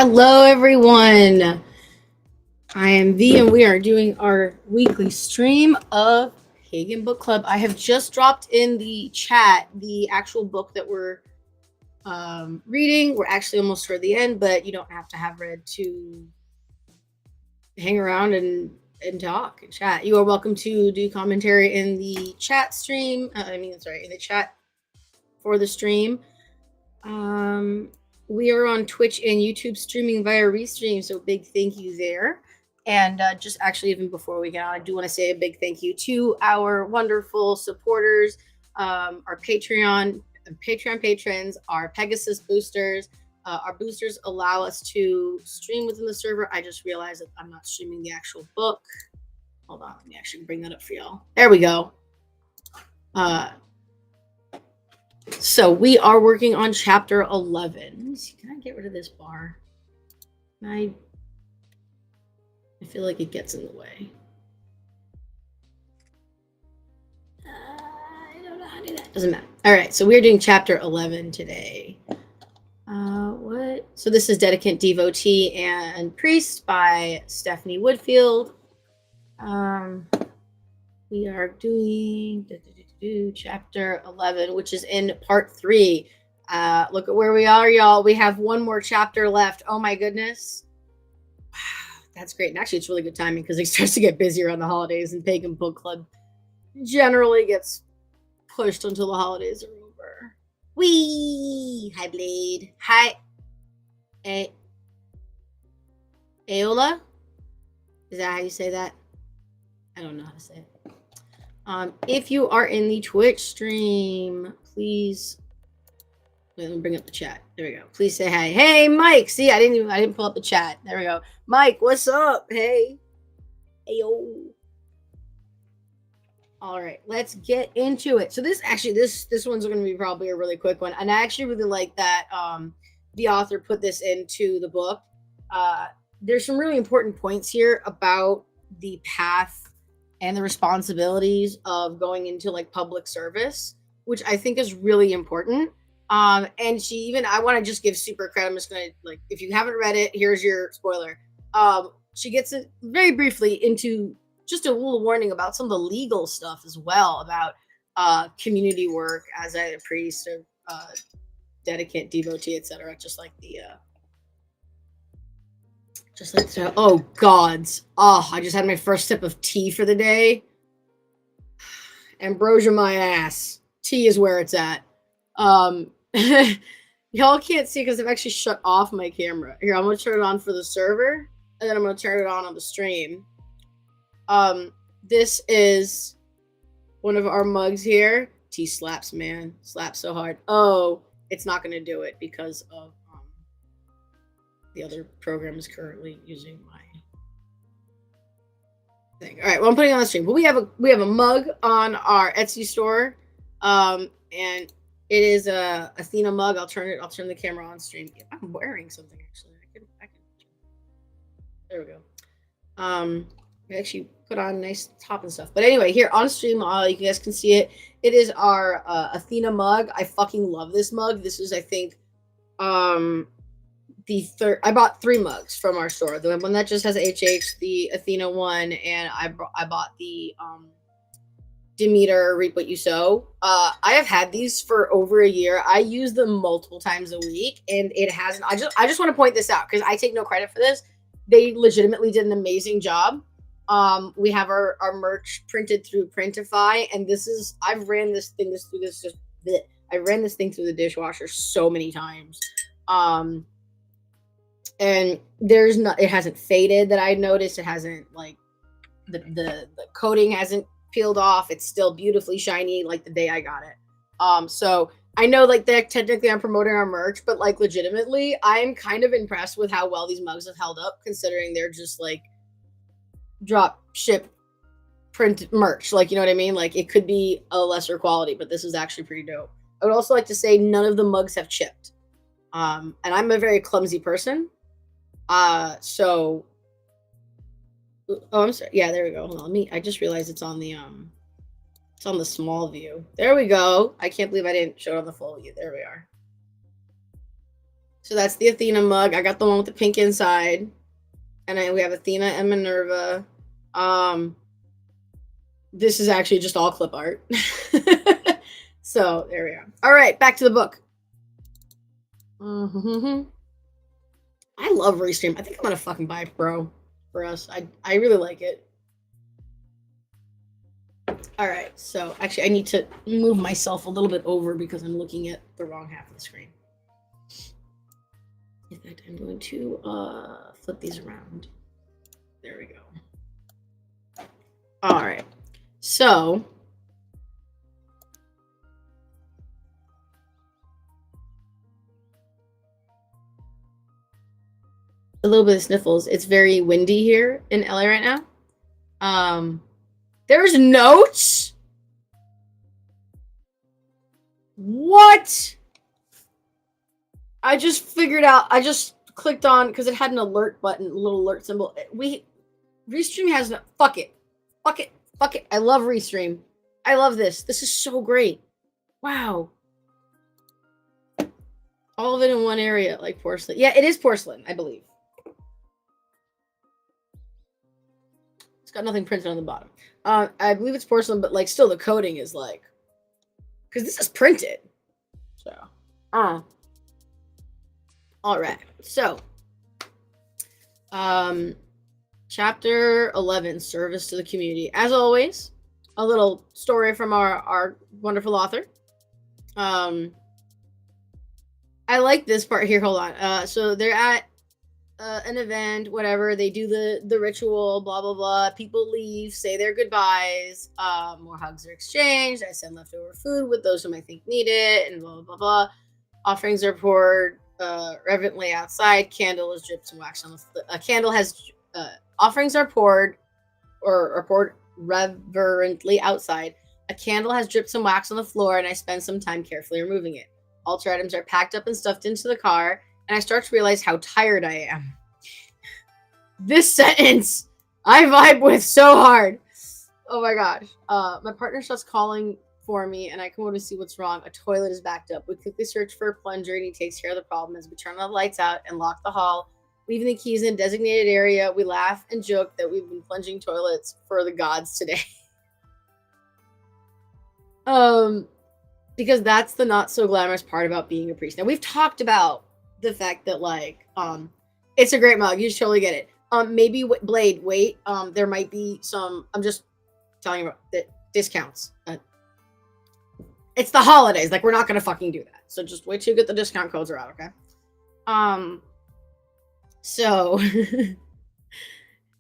Hello, everyone. I am V, and we are doing our weekly stream of Pagan Book Club. I have just dropped in the chat the actual book that we're reading. We're actually almost toward the end, but you don't have to have read to hang around and talk and chat. You are welcome to do commentary in the chat stream. In the chat for the stream. We are on Twitch and YouTube streaming via Restream, so big thank you there. And just actually, even before we get on, I do want to say a big thank you to our wonderful supporters, our Patreon patrons, our Pegasus boosters. Our boosters allow us to stream within the server. I just realized that I'm not streaming the actual book. Hold on, let me actually bring that up for y'all. There we go. So we are working on chapter 11. Let me see, can I get rid of this bar? I feel like it gets in the way. I don't know how to do that. Doesn't matter. All right, so we're doing chapter 11 today. What? So this is Dedicant, Devotee, and Priest by Stephanie Woodfield. We are doing chapter 11, which is in part 3. Look at where we are, y'all. We have one more chapter left. Oh my goodness. Wow, that's great. And actually, it's really good timing because it starts to get busier on the holidays, and Pagan Book Club generally gets pushed until the holidays are over. Whee! Hi, Blade. Hi. Aola? Is that how you say that? I don't know how to say it. If you are in the Twitch stream, please let me bring up the chat. There we go. Please say hi. Hey, Mike. See, I didn't pull up the chat. There we go. Mike, what's up? Hey. Ayo. All right, let's get into it. So this one's going to be probably a really quick one, and I actually really like that the author put this into the book. There's some really important points here about the path and the responsibilities of going into like public service, which I think is really important. And I want to just give super credit. I'm just gonna, like, if you haven't read it, here's your spoiler. She gets it very briefly into just a little warning about some of the legal stuff as well, about community work as a priest or dedicant, devotee, etc. Just like oh gods. Oh, I just had my first sip of tea for the day. Ambrosia my ass. Tea is where it's at. Y'all can't see because I've actually shut off my camera. Here, I'm gonna turn it on for the server, and then I'm gonna turn it on the stream. This is one of our mugs here. Tea slaps, man. Slaps so hard. Oh, it's not gonna do it because of the other program is currently using my thing. All right, well, I'm putting it on the stream. But we have a mug on our Etsy store, and it is a Athena mug. I'll turn the camera on stream. I'm wearing something actually. I can. There we go. We actually put on a nice top and stuff. But anyway, here on stream, you guys can see it. It is our Athena mug. I fucking love this mug. This is, I think, the third. I bought 3 mugs from our store. The one that just has HH, the Athena one, and I bought the Demeter Reap What You Sow. I have had these for over a year. I use them multiple times a week, and it hasn't. I just want to point this out because I take no credit for this. They legitimately did an amazing job. We have our merch printed through Printify, and I ran this thing through the dishwasher so many times. And it hasn't faded that I noticed. It hasn't, like, the coating hasn't peeled off. It's still beautifully shiny like the day I got it. So I know, like, that technically I'm promoting our merch, but, like, legitimately I'm kind of impressed with how well these mugs have held up, considering they're just like drop ship print merch. Like, you know what I mean? Like, it could be a lesser quality, but this is actually pretty dope. I would also like to say none of the mugs have chipped. And I'm a very clumsy person. So, oh, I'm sorry. Yeah, there we go. Hold on. I just realized it's on the small view. There we go. I can't believe I didn't show it on the full view. There we are. So that's the Athena mug. I got the one with the pink inside. And then we have Athena and Minerva. This is actually just all clip art. So there we go. All right, back to the book. I love Restream. I think I'm gonna fucking buy Pro for us. I really like it. All right, so actually I need to move myself a little bit over because I'm looking at the wrong half of the screen. In fact, I'm going to flip these around. There we go. All right, so a little bit of sniffles. It's very windy here in LA right now. There's notes. What? I just figured out. I just clicked on because it had an alert button, a little alert symbol. Restream has no. Fuck it. I love Restream. I love this. This is so great. Wow. All of it in one area, like porcelain. Yeah, it is porcelain, I believe. It's got nothing printed on the bottom. I believe it's porcelain, but like still the coating is like, because this is printed. So, all right. So, chapter 11, service to the community. As always, a little story from our wonderful author. I like this part here. Hold on. So they're at an event, whatever. They do the ritual, blah blah blah. People leave, say their goodbyes. More hugs are exchanged. I send leftover food with those whom I think need it, and blah blah blah. Offerings are poured reverently outside. Candle is dripped and waxed on the. A candle has offerings are poured or poured reverently outside. A candle has dripped some wax on the floor, and I spend some time carefully removing it. Altar items are packed up and stuffed into the car, and I start to realize how tired I am. This sentence I vibe with so hard. Oh my gosh. My partner starts calling for me, and I come over to see what's wrong. A toilet is backed up. We quickly search for a plunger, and he takes care of the problem as we turn the lights out and lock the hall, leaving the keys in a designated area. We laugh and joke that we've been plunging toilets for the gods today. Because that's the not so glamorous part about being a priest. Now we've talked about the fact that like it's a great mug. You should totally get it. Maybe Blade. Wait. There might be some. I'm just telling you about the discounts. It's the holidays. Like we're not gonna fucking do that. So just wait till you get the discount codes are out. Okay. So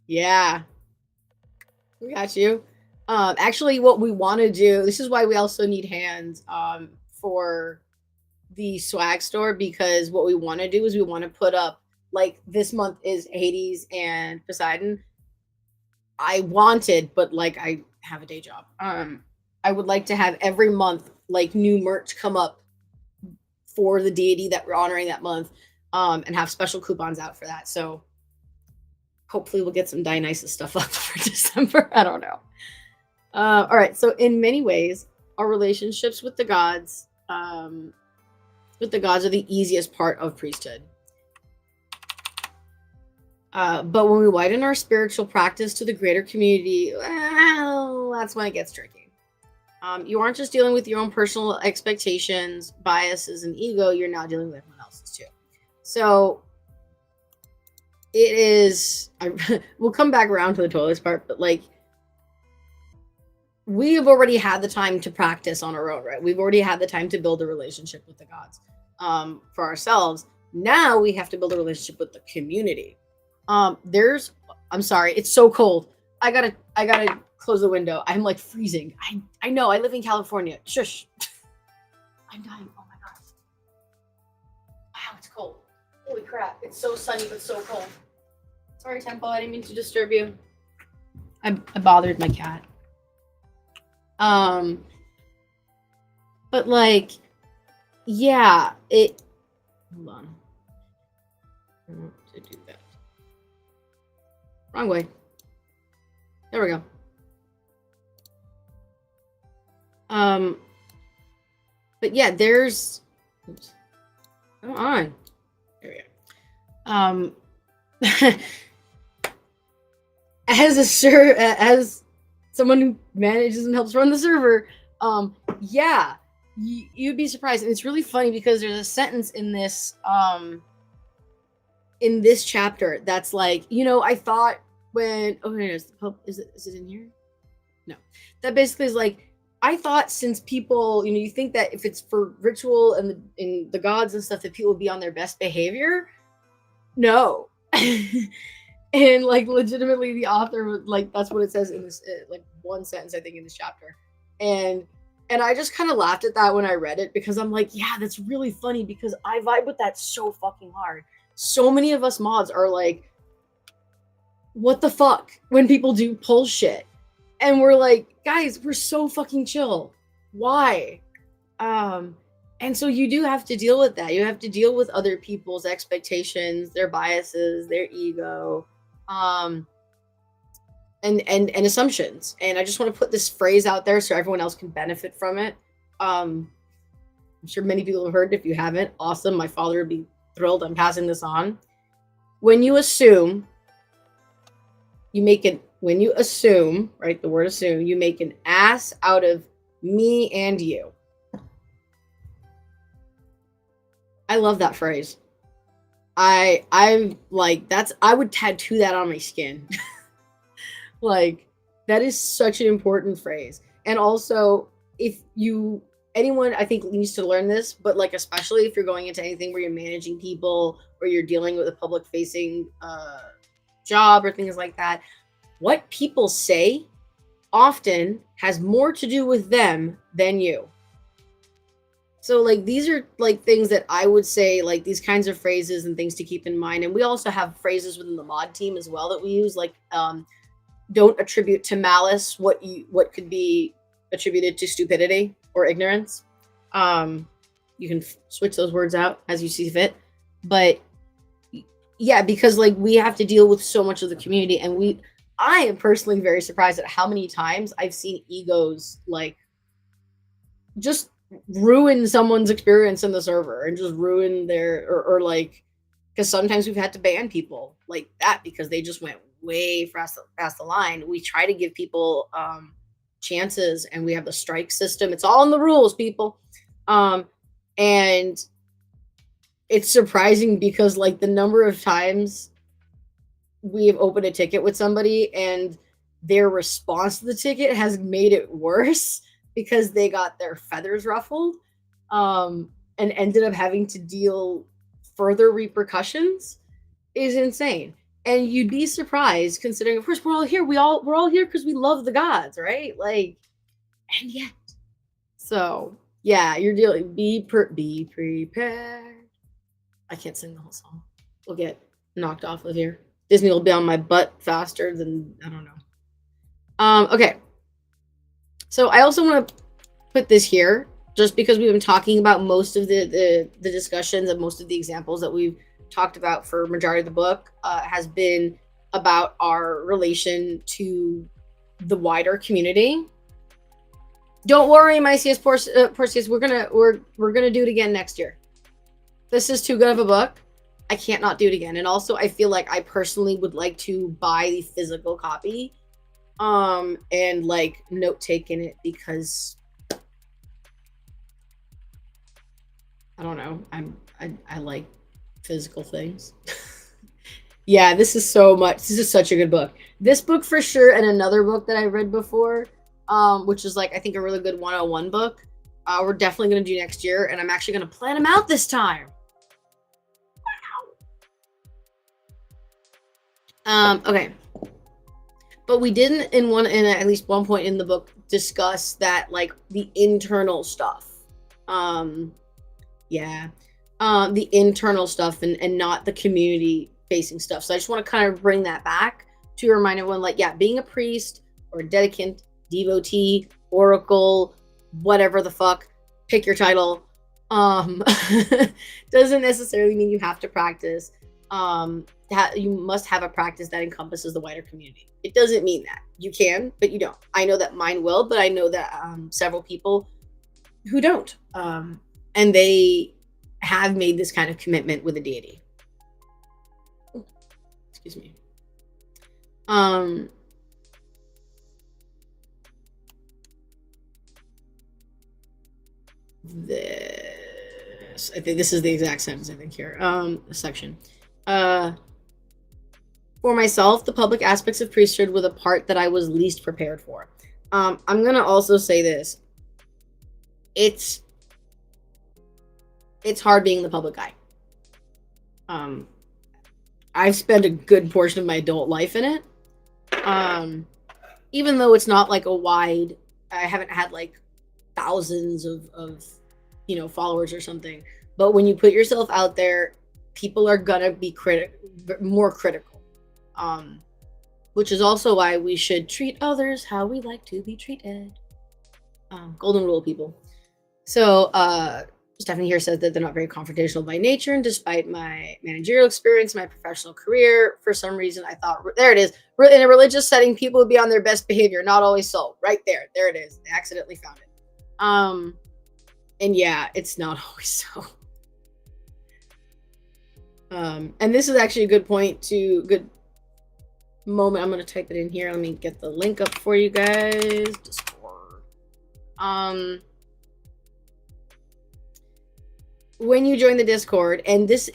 yeah, we got you. Actually, what we want to do. This is why we also need hands. For the swag store, because what we want to do is we want to put up, like this month is Hades and Poseidon. I wanted, but like I have a day job. I would like to have every month like new merch come up for the deity that we're honoring that month, and have special coupons out for that. So hopefully we'll get some Dionysus stuff up for December. I don't know. All right. So in many ways, our relationships with the gods are the easiest part of priesthood. But when we widen our spiritual practice to the greater community, well, that's when it gets tricky. You aren't just dealing with your own personal expectations, biases, and ego. You're now dealing with everyone else's too. So it is. We'll come back around to the toilets part, but like, we have already had the time to practice on our own, right? We've already had the time to build a relationship with the gods for ourselves. Now we have to build a relationship with the community. I'm sorry, it's so cold. I gotta close the window. I'm like freezing. I know, I live in California. Shush. I'm dying. Oh my god. Wow, it's cold. Holy crap. It's so sunny, but so cold. Sorry, Temple, I didn't mean to disturb you. I bothered my cat. But like, yeah, hold on. I want to do that. Wrong way. There we go. But yeah, oops. Come on. There we go. As someone who manages and helps run the server, yeah, you'd be surprised, and it's really funny because there's a sentence in this chapter that's like, I thought when is it in here? No, that basically is like, I thought since people, you think that if it's for ritual and the gods and stuff, that people would be on their best behavior. No. And like legitimately the author was like, that's what it says in this like one sentence I think in this chapter. And I just kind of laughed at that when I read it, because I'm like, yeah, that's really funny, because I vibe with that so fucking hard. So many of us mods are like, what the fuck when people do pull shit, and we're like, guys, we're so fucking chill. Why? And so you do have to deal with that. You have to deal with other people's expectations, their biases, their ego, and assumptions. And I just want to put this phrase out there so everyone else can benefit from it. I'm sure many people have heard it. If you haven't, awesome. My father would be thrilled. I'm passing this on. When you assume, right? The word assume, you make an ass out of me and you. I love that phrase. I like, I would tattoo that on my skin. Like, that is such an important phrase. And also, anyone I think needs to learn this, but like, especially if you're going into anything where you're managing people or you're dealing with a public facing job or things like that, what people say often has more to do with them than you. So like, these are like things that I would say, like these kinds of phrases and things to keep in mind. And we also have phrases within the mod team as well that we use, like don't attribute to malice what could be attributed to stupidity or ignorance. You can switch those words out as you see fit. But yeah, because like, we have to deal with so much of the community, and I am personally very surprised at how many times I've seen egos like just ruin someone's experience in the server and just ruin their or like, because sometimes we've had to ban people like that because they just went way past the line. We try to give people chances, and we have the strike system. It's all in the rules, people. And it's surprising because like, the number of times we have opened a ticket with somebody and their response to the ticket has made it worse because they got their feathers ruffled, and ended up having to deal further repercussions, is insane. And you'd be surprised, considering, of course, we're all here. We're all here because we love the gods, right? Like, and yet, so yeah, you're dealing. Be prepared. I can't sing the whole song. We'll get knocked off of here. Disney will be on my butt faster than, I don't know. Okay. So I also want to put this here, just because we've been talking about most of the discussions and most of the examples that we've talked about for majority of the book has been about our relation to the wider community. Don't worry, my CS Porcius, we're gonna do it again next year. This is too good of a book. I can't not do it again. And also, I feel like I personally would like to buy the physical copy and like note take in it, because I don't know, I like physical things. Yeah, this is such a good book. This book for sure, and another book that I read before, which is like, I think a really good 101 book, we're definitely going to do next year, and I'm actually going to plan them out this time. Wow. Okay. But we didn't in at least one point in the book discuss that, like, the internal stuff. Yeah. The internal stuff and not the community facing stuff. So I just want to kind of bring that back to remind everyone, like, yeah, being a priest or a dedicant, devotee, oracle, whatever the fuck, pick your title, doesn't necessarily mean you have to practice. You must have a practice that encompasses the wider community. It doesn't mean that. You can, but you don't. I know that mine will, but I know that several people who don't. And they have made this kind of commitment with a deity. Excuse me. This, I think this is the exact sentence, I think here. Section. For myself, the public aspects of priesthood were the part that I was least prepared for. I'm gonna also say this. It's hard being the public eye. I've spent a good portion of my adult life in it. Even though it's not like a wide, I haven't had like thousands of followers or something. But when you put yourself out there, people are gonna be more critical. Which is also why we should treat others how we like to be treated. Golden rule, people. So, Stephanie here says that they're not very confrontational by nature, and despite my managerial experience, my professional career, for some reason, I thought, there it is. In a religious setting, people would be on their best behavior. Not always so. Right there. There it is. I accidentally found it. And yeah, it's not always so. And this is actually a good good moment. I'm going to type it in here. Let me get the link up for you guys. Discord. When you join the Discord, and this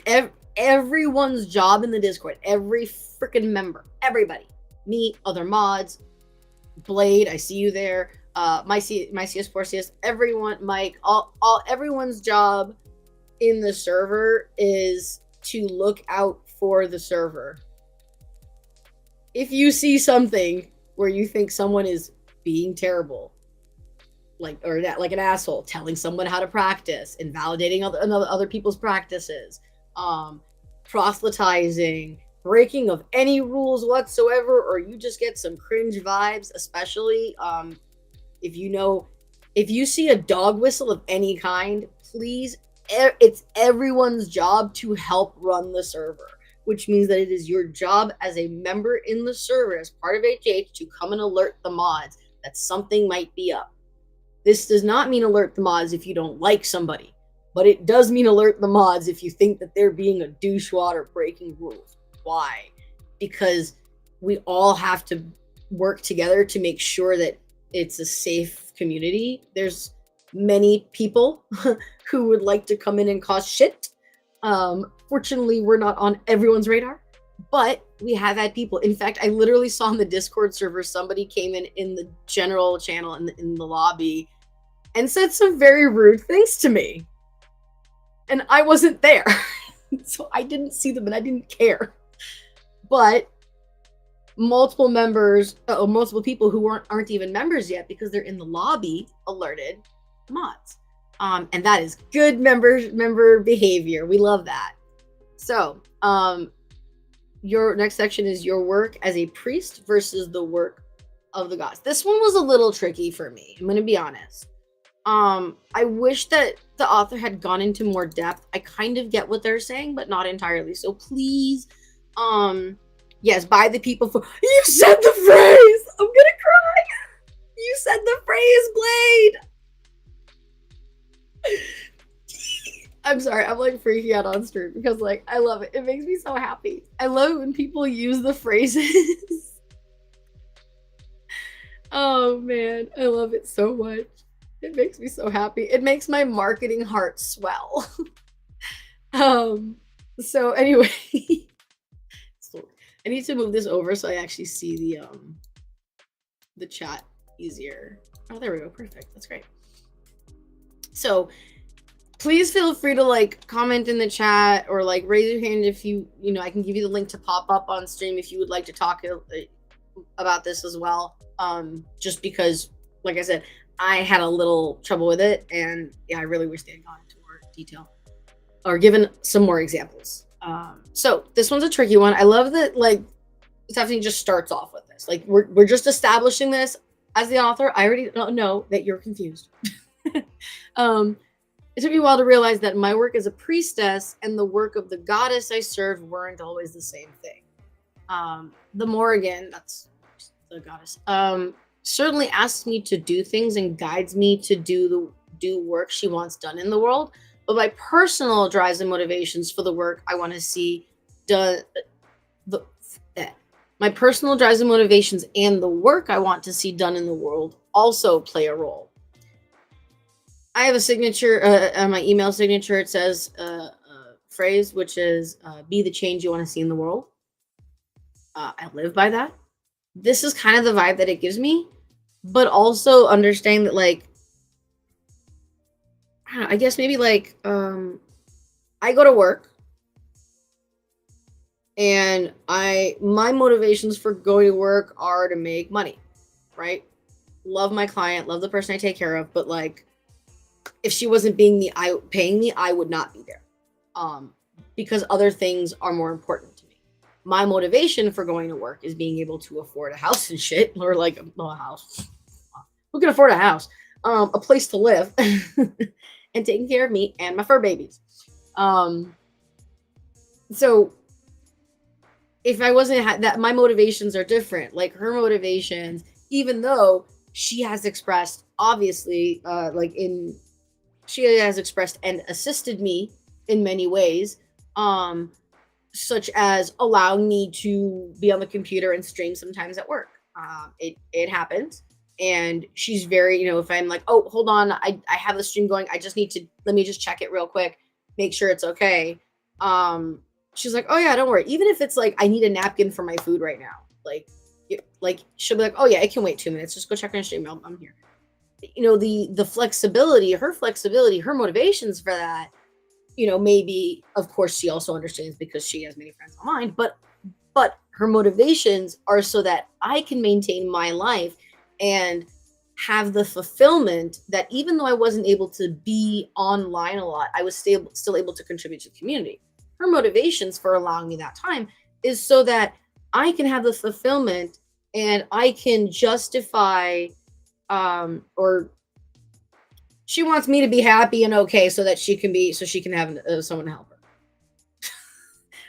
everyone's job in the Discord, every freaking member, everybody, me, other mods, Blade, I see you there, my CS4 CS, everyone, Mike, everyone's job in the server is to look out for the server. If you see something where you think someone is being terrible, like an asshole, telling someone how to practice, invalidating other people's practices, proselytizing, breaking of any rules whatsoever, or you just get some cringe vibes, especially if you see a dog whistle of any kind, please, it's everyone's job to help run the server, which means that it is your job as a member in the server, as part of HH, to come and alert the mods that something might be up. This does not mean alert the mods if you don't like somebody, but it does mean alert the mods if you think that they're being a douchewad or breaking rules. Why? Because we all have to work together to make sure that it's a safe community. There's many people who would like to come in and cause shit. Fortunately, we're not on everyone's radar, but we have had people. In fact, I literally saw on the Discord server, somebody came in the general channel in the lobby and said some very rude things to me. And I wasn't there. So I didn't see them and I didn't care. But multiple people who aren't even members yet, because they're in the lobby, alerted mods. And that is good member behavior. We love that. So, your next section is your work as a priest versus the work of the gods. This one was a little tricky for me. I'm going to be honest. I wish that the author had gone into more depth. I kind of get what they're saying, but not entirely. So please, yes, by the people for, you said the phrase! I'm gonna cry! You said the phrase, Blade! I'm sorry, I'm like freaking out on stream because like, I love it. It makes me so happy. I love it when people use the phrases. Oh man, I love it so much. It makes me so happy. It makes my marketing heart swell. So anyway, so I need to move this over so I actually see the chat easier. Oh, there we go. Perfect. That's great. So please feel free to like comment in the chat or like raise your hand if I can give you the link to pop up on stream if you would like to talk about this as well. Just because, like I said, I had a little trouble with it, and yeah, I really wish they had gone into more detail or given some more examples. So this one's a tricky one. I love that like Stephanie just starts off with this. Like we're just establishing this as the author. I already know that you're confused. It took me a while to realize that my work as a priestess and the work of the goddess I served weren't always the same thing. The Morrigan, that's the goddess, certainly asks me to do things and guides me to do work she wants done in the world. But my personal drives and motivations for the work I want to see done, My personal drives and motivations and the work I want to see done in the world also play a role. I have a signature on my email signature. It says a phrase which is "Be the change you want to see in the world." I live by that. This is kind of the vibe that it gives me, but also understanding that, like, I, don't know, I guess maybe like I go to work, and I my motivations for going to work are to make money, right? Love my client, love the person I take care of, but like if she wasn't paying me, I would not be there. Um, because other things are more important to me. My motivation for going to work is being able to afford a house and shit, or like a house. Who can afford a house? A place to live, and taking care of me and my fur babies. Um, so if I wasn't that, my motivations are different. Like her motivations, even though she has expressed, obviously, she has expressed and assisted me in many ways, um, such as allowing me to be on the computer and stream sometimes at work. It happens, and she's very, if I'm like, oh, hold on, I have the stream going, I just need to let me just check it real quick, make sure it's okay. She's like, oh yeah, don't worry. Even if it's like I need a napkin for my food right now, like she'll be like, oh yeah, it can wait 2 minutes. Just go check on your stream. I'm here. The flexibility, her motivations for that, maybe, of course, she also understands because she has many friends online, but her motivations are so that I can maintain my life and have the fulfillment that even though I wasn't able to be online a lot, I was still able to contribute to the community. Her motivations for allowing me that time is so that I can have the fulfillment and I can justify, or she wants me to be happy and okay so that she can have someone to help her.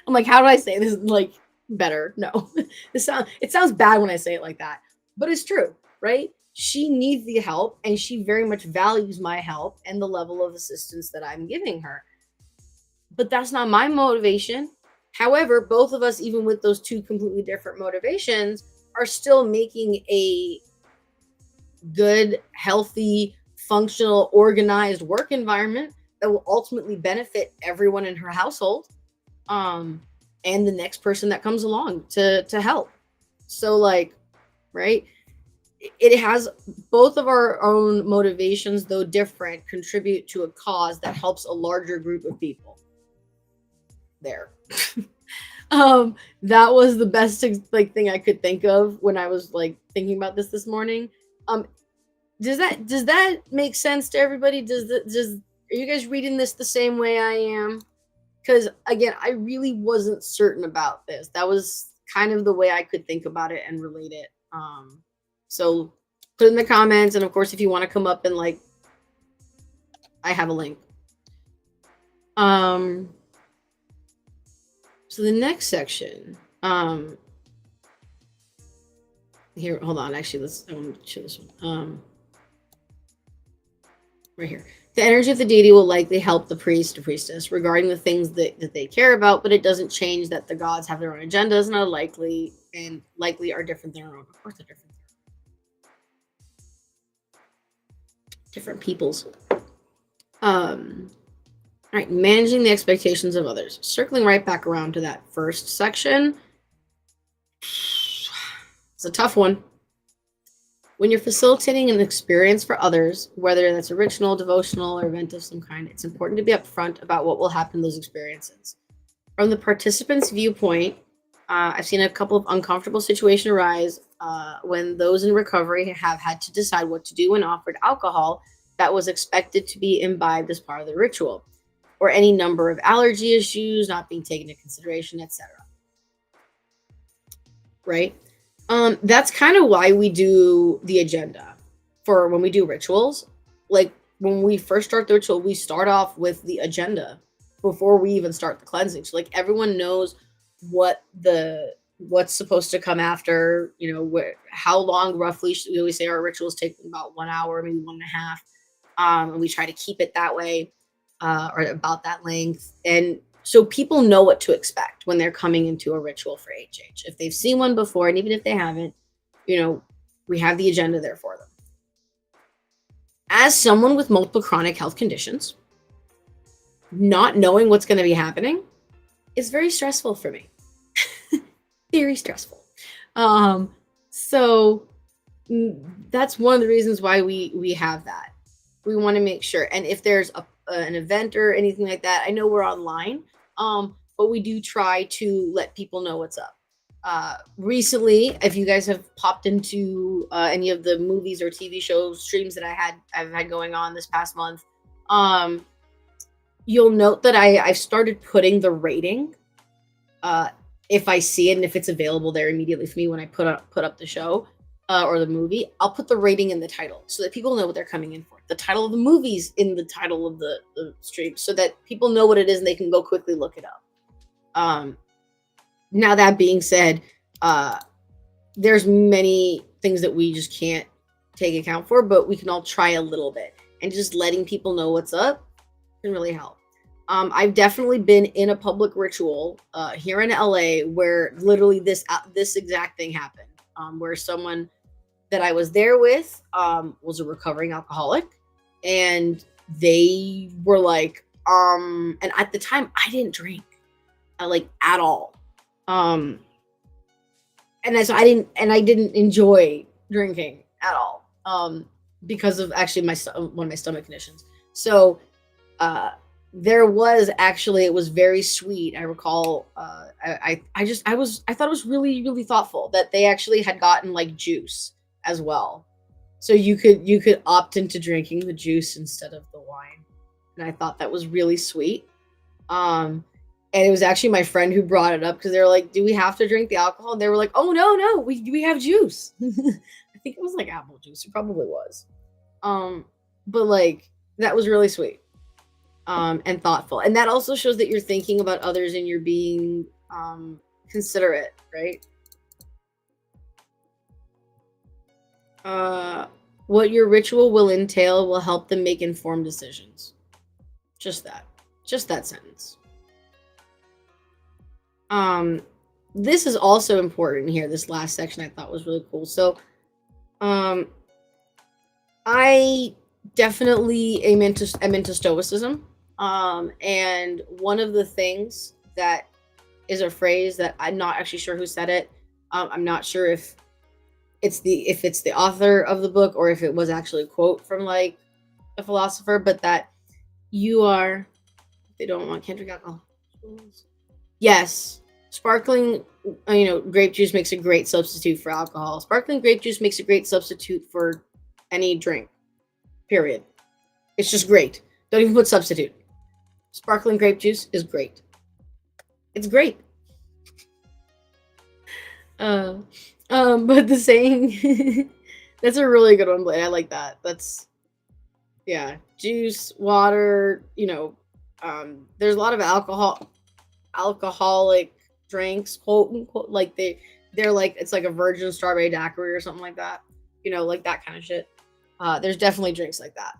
I'm like, how do I say this? Like, better? No, it sounds bad when I say it like that, but it's true, right? She needs the help, and she very much values my help and the level of assistance that I'm giving her. But that's not my motivation. However, both of us, even with those two completely different motivations, are still making a good, healthy, functional, organized work environment that will ultimately benefit everyone in her household, and the next person that comes along to help. So, like, right, it has both of our own motivations, though different, contribute to a cause that helps a larger group of people. There. That was the best thing I could think of when I was like thinking about this morning. Does that make sense to everybody? Are you guys reading this the same way I am? Because again, I really wasn't certain about this. That was kind of the way I could think about it and relate it. So put in the comments, and of course, if you want to come up and like, I have a link. So the next section, here, hold on. Actually, I want to show this one. Right here. The energy of the deity will likely help the priest or priestess regarding the things that they care about, but it doesn't change that the gods have their own agendas and are likely are different than our own. Of course, they're different. Different peoples. All right, managing the expectations of others. Circling right back around to that first section. It's a tough one. When you're facilitating an experience for others, whether that's a ritual, devotional, or event of some kind, it's important to be upfront about what will happen in those experiences. From the participant's viewpoint, I've seen a couple of uncomfortable situations arise when those in recovery have had to decide what to do when offered alcohol that was expected to be imbibed as part of the ritual, or any number of allergy issues not being taken into consideration, etc. Right? That's kind of why we do the agenda for when we do rituals. Like when we first start the ritual, we start off with the agenda before we even start the cleansing. So like everyone knows what's supposed to come after, how long roughly we always say our rituals take about 1 hour, maybe 1.5. And we try to keep it that way, or about that length. And So people know what to expect when they're coming into a ritual for HH. If they've seen one before, and even if they haven't, you know, we have the agenda there for them. As someone with multiple chronic health conditions, not knowing what's going to be happening is very stressful for me. Very stressful. So that's one of the reasons why we have that. We want to make sure. And if there's an event or anything like that, I know we're online, but we do try to let people know what's up. Recently, if you guys have popped into any of the movies or TV shows streams that I've had going on this past month, you'll note that I've started putting the rating, if I see it and if it's available there immediately for me when I put up the show or the movie. I'll put the rating in the title so that people know what they're coming in for. The title of the movie's in the title of the stream so that people know what it is and they can go quickly look it up. Now that being said, there's many things that we just can't take account for, but we can all try a little bit, and just letting people know what's up can really help. I've definitely been in a public ritual here in LA where literally this exact thing happened, where someone that I was there with was a recovering alcoholic, and they were like, and at the time I didn't drink like at all. And so I didn't enjoy drinking at all, because of actually one of my stomach conditions. So, there was actually, it was very sweet. I recall, I thought it was really, really thoughtful that they actually had gotten like juice as well. So you could opt into drinking the juice instead of the wine. And I thought that was really sweet. And it was actually my friend who brought it up because they were like, do we have to drink the alcohol? And they were like, oh, no, we have juice. I think it was like apple juice. It probably was. But like, that was really sweet, and thoughtful. And that also shows that you're thinking about others and you're being considerate, right? What your ritual will entail will help them make informed decisions. Just that sentence. This is also important here. This last section I thought was really cool. So, I definitely am into stoicism. And one of the things that is a phrase that I'm not actually sure who said it. I'm not sure if it's the author of the book or if it was actually a quote from like a philosopher, but that they don't want can't drink alcohol. Yes. Sparkling, grape juice makes a great substitute for alcohol. Sparkling grape juice makes a great substitute for any drink, period. It's just great. Don't even put substitute. Sparkling grape juice is great. It's great. But the saying, that's a really good one, Blade. I like that. That's, yeah, juice, water, there's a lot of alcoholic drinks, quote unquote, like they're like, it's like a virgin strawberry daiquiri or something like that, like that kind of shit. There's definitely drinks like that.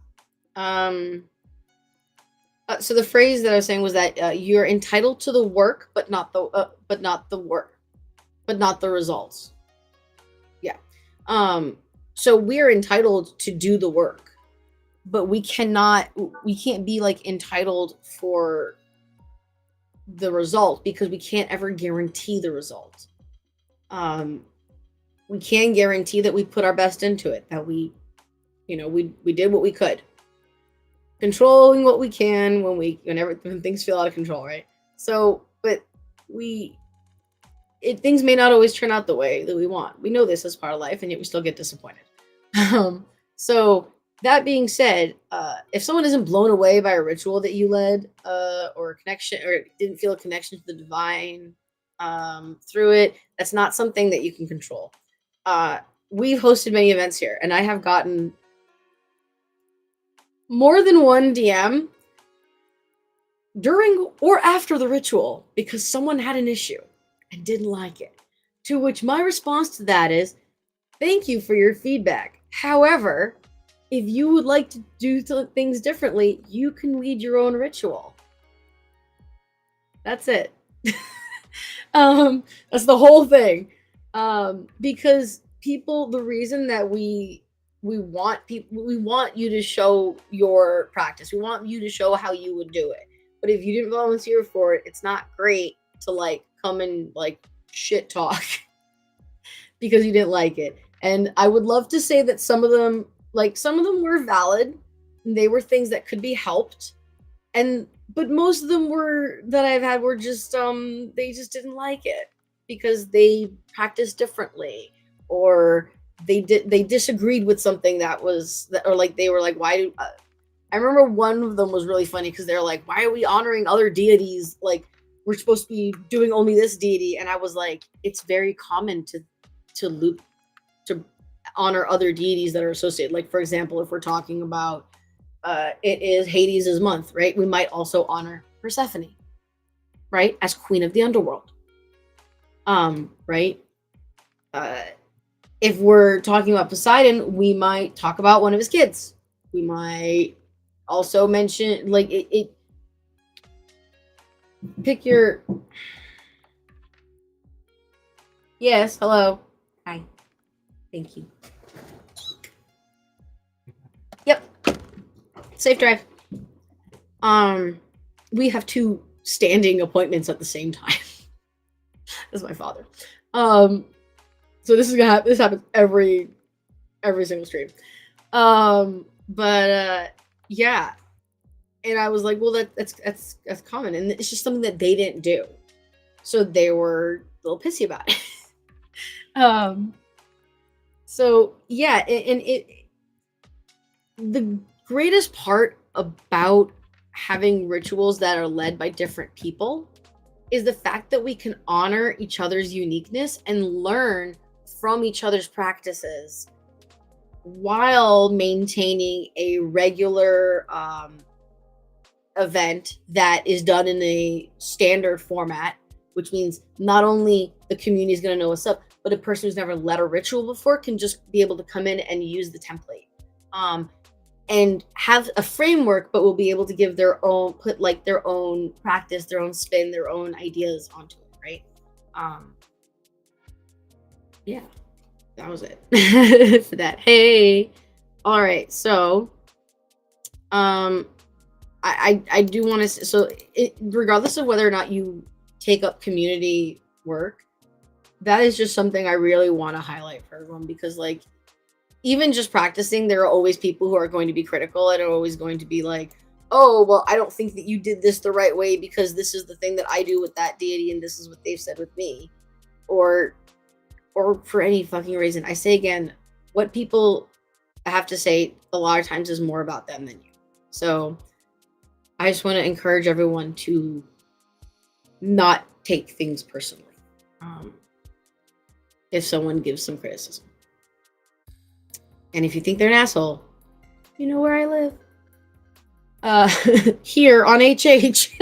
So the phrase that I was saying was that you're entitled to the work, but not the results. Yeah. So we're entitled to do the work, but we can't be like entitled for the result because we can't ever guarantee the result. We can guarantee that we put our best into it, that we did what we could, controlling what we can when things feel out of control, right? So, but things may not always turn out the way that we want. We know this as part of life, and yet we still get disappointed. So that being said, if someone isn't blown away by a ritual that you led, or a connection, or didn't feel a connection to the divine through it, that's not something that you can control. We've hosted many events here, and I have gotten more than one DM during or after the ritual because someone had an issue and didn't like it. To which my response to that is, thank you for your feedback. However, if you would like to do things differently, you can lead your own ritual. That's it. That's the whole thing. Because people, the reason that we want people, we want you to show your practice. We want you to show how you would do it. But if you didn't volunteer for it, it's not great to like come and like shit talk because you didn't like it. And I would love to say that some of them, like some of them were valid. They were things that could be helped. And but most of them were that I've had were just they just didn't like it because they practiced differently, or they disagreed with something that was that, or like they were like, why do I remember one of them was really funny because they're like, why are we honoring other deities, like we're supposed to be doing only this deity? And I was like, it's very common to loop to honor other deities that are associated. Like for example, if we're talking about it is Hades' month, right? We might also honor Persephone, right, as queen of the underworld. Right? If we're talking about Poseidon, we might talk about one of his kids. We might also mention like it pick your yes, hello. Hi. Thank you. Yep. Safe drive. We have two standing appointments at the same time. That's my father. So this is gonna this happens every single stream. But yeah. And I was like, well, that's common, and it's just something that they didn't do, so they were a little pissy about it. So yeah, and the greatest part about having rituals that are led by different people is the fact that we can honor each other's uniqueness and learn from each other's practices while maintaining a regular event that is done in a standard format, which means not only the community is going to know what's up, but a person who's never led a ritual before can just be able to come in and use the template. And have a framework, but will be able to give their own, put like their own practice, their own spin, their own ideas onto it, right? Yeah, that was it for that. Hey, all right, so I do want to, so regardless of whether or not you take up community work, that is just something I really want to highlight for everyone, because like, even just practicing, there are always people who are going to be critical and are always going to be like, oh, well, I don't think that you did this the right way because this is the thing that I do with that deity and this is what they've said with me. Or for any fucking reason. I say again, what people have to say a lot of times is more about them than you. So I just want to encourage everyone to not take things personally if someone gives some criticism. And if you think they're an asshole, you know where I live. Here on HH.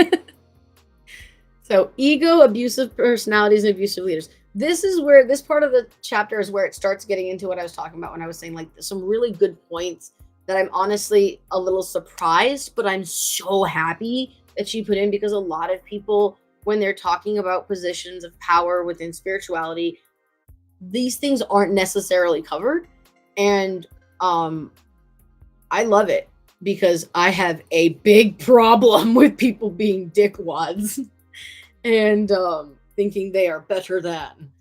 So ego, abusive personalities, and abusive leaders. This is where, this part of the chapter is where it starts getting into what I was talking about when I was saying like some really good points that I'm honestly a little surprised, but I'm so happy that she put in, because a lot of people, when they're talking about positions of power within spirituality, these things aren't necessarily covered. And I love it because I have a big problem with people being dickwads and thinking they are better than.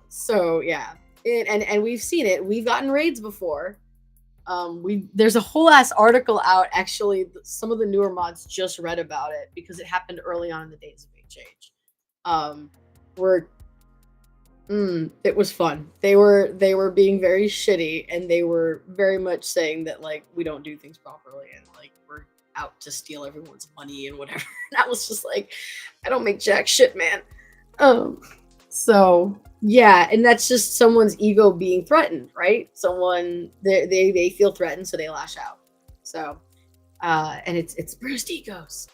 So yeah, and we've seen it. We've gotten raids before. There's a whole ass article out. Actually, some of the newer mods just read about it because it happened early on in the days of HH. Where it was fun. They were being very shitty, and they were very much saying that like we don't do things properly and like we're out to steal everyone's money and whatever. And I was just like, I don't make jack shit, man. So yeah, and that's just someone's ego being threatened, right? Someone they feel threatened, so they lash out. So and it's bruised egos.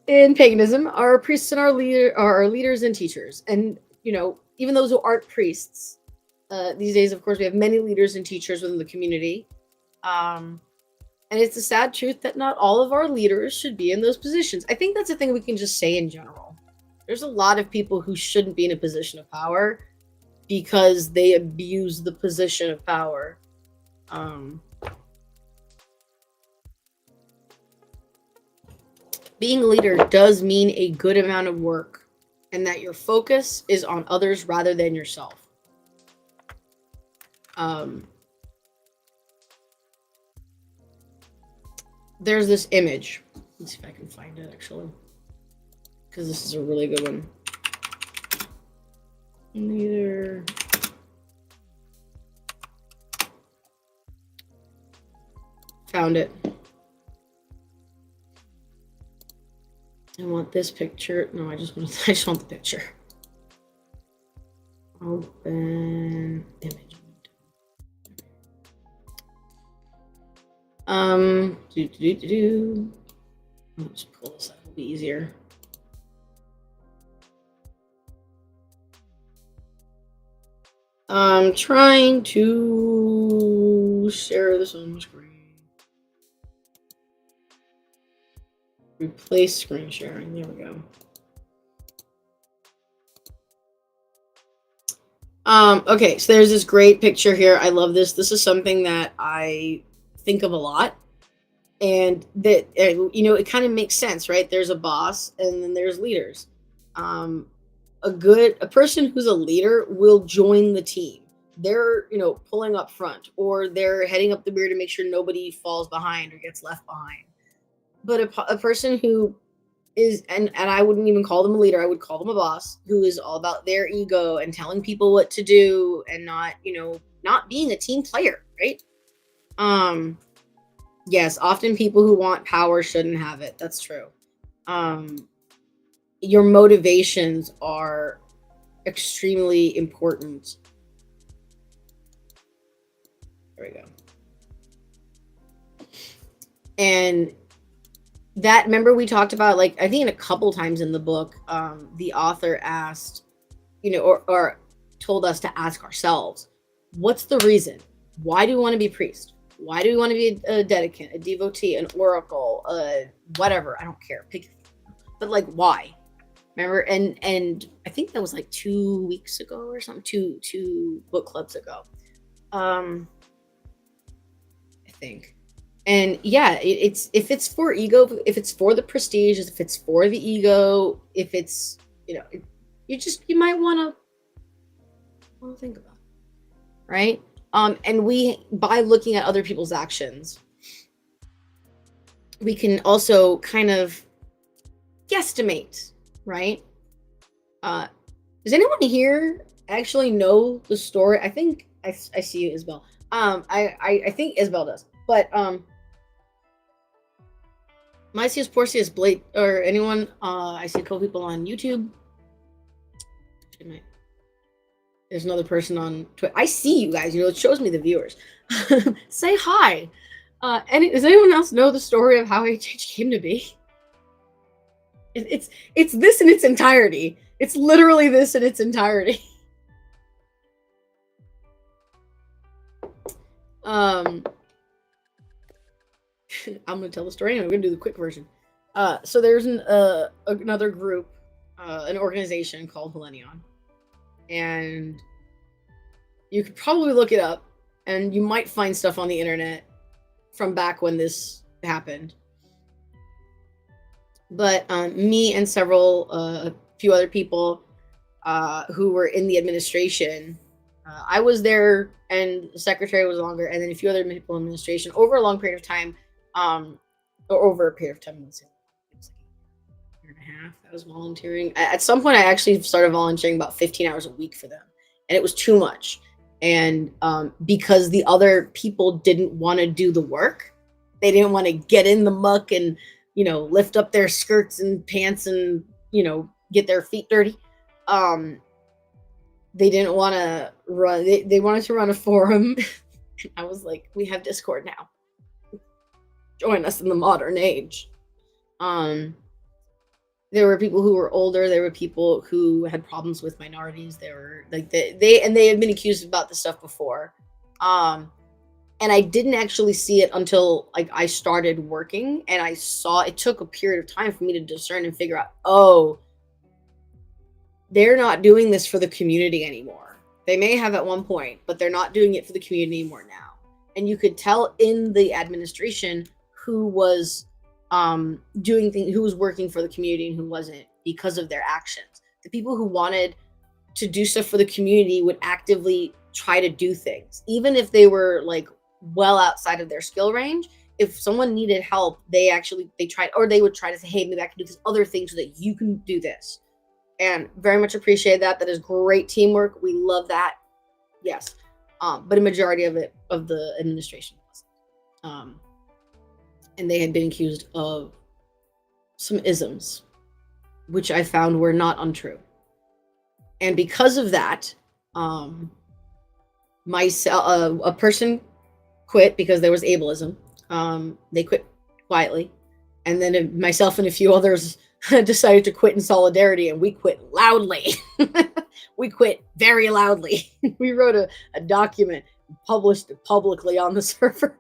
In paganism, our priests and our leaders and teachers. And you know, even those who aren't priests, these days, of course, we have many leaders and teachers within the community. And it's a sad truth that not all of our leaders should be in those positions. I think that's a thing we can just say in general. There's a lot of people who shouldn't be in a position of power because they abuse the position of power. Being a leader does mean a good amount of work, and that your focus is on others rather than yourself. There's this image. Let's see if I can find it, actually, because this is a really good one. Neither. Found it. I want this picture. No, I just want the picture. Open image. I'll just pull this out. It'll be easier. I'm trying to share this on the screen. Replace screen sharing. There we go. Okay, so there's this great picture here. I love this. This is something that I think of a lot. And that, you know, it kind of makes sense, right? There's a boss and then there's leaders. A person who's a leader will join the team. They're, you know, pulling up front, or they're heading up the rear to make sure nobody falls behind or gets left behind. But a person who is, and I wouldn't even call them a leader, I would call them a boss, who is all about their ego and telling people what to do and not, you know, not being a team player, right? Yes, often people who want power shouldn't have it. That's true. Your motivations are extremely important. There we go. And that, remember we talked about, like, I think in a couple times in the book, the author asked, you know, or told us to ask ourselves, what's the reason? Why do we want to be a priest? Why do we want to be a dedicant, a devotee, an oracle, whatever? I don't care. Pick, but like, why? Remember? And I think that was like 2 weeks ago or something, two book clubs ago. I think. And yeah, it's, if it's for ego, if it's for the prestige, if it's for the ego, if it's, you know, you might want to think about it, right? And by looking at other people's actions, we can also kind of guesstimate, right? Does anyone here actually know the story? I think I see you, Isabel. I think Isabel does, but Mycius Porcius Blade, or anyone, I see a couple people on YouTube. There's another person on Twitter. I see you guys, you know, it shows me the viewers. Say hi. Does anyone else know the story of how HH came to be? It's this in its entirety. It's literally this in its entirety. I'm gonna tell the story anyway. We're gonna do the quick version. So there's another group, an organization called Hellenion, and you could probably look it up, and you might find stuff on the internet from back when this happened. But me and a few other people who were in the administration, I was there, and the secretary was longer, and then a few other people in administration over a long period of time, or over a period of time, let's say, it was like a year and a half. I was volunteering. At some point, I actually started volunteering about 15 hours a week for them, and it was too much. And because the other people didn't want to do the work, they didn't want to get in the muck and, you know, lift up their skirts and pants and, you know, get their feet dirty. They didn't want to run. They wanted to run a forum. I was like, we have Discord now. Join us in the modern age. There were people who were older. There were people who had problems with minorities. They were like they had been accused about this stuff before. And I didn't actually see it until like I started working, and I saw it took a period of time for me to discern and figure out, oh, they're not doing this for the community anymore. They may have at one point, but they're not doing it for the community anymore now. And you could tell in the administration who was doing things, who was working for the community and who wasn't, because of their actions. The people who wanted to do stuff for the community would actively try to do things, even if they were like well outside of their skill range. If someone needed help, they tried, or they would try to say, hey, maybe I can do this other thing so that you can do this. And very much appreciate that. That is great teamwork. We love that. Yes. But a majority of the administration was. And they had been accused of some isms, which I found were not untrue. And because of that, a person quit because there was ableism. They quit quietly. And then myself and a few others decided to quit in solidarity, and we quit loudly. We quit very loudly. We wrote a document, published it publicly on the server,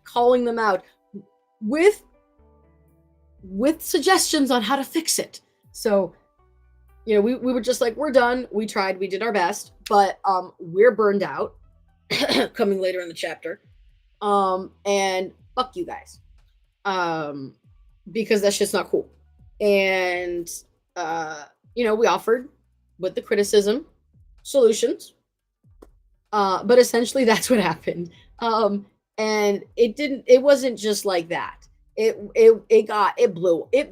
calling them out with suggestions on how to fix it. So, we were just like, we're done. We tried. We did our best, but we're burned out. Coming later in the chapter. And fuck you guys. Because that shit's not cool. And, we offered, with the criticism, solutions. But essentially that's what happened. And it wasn't just like that. It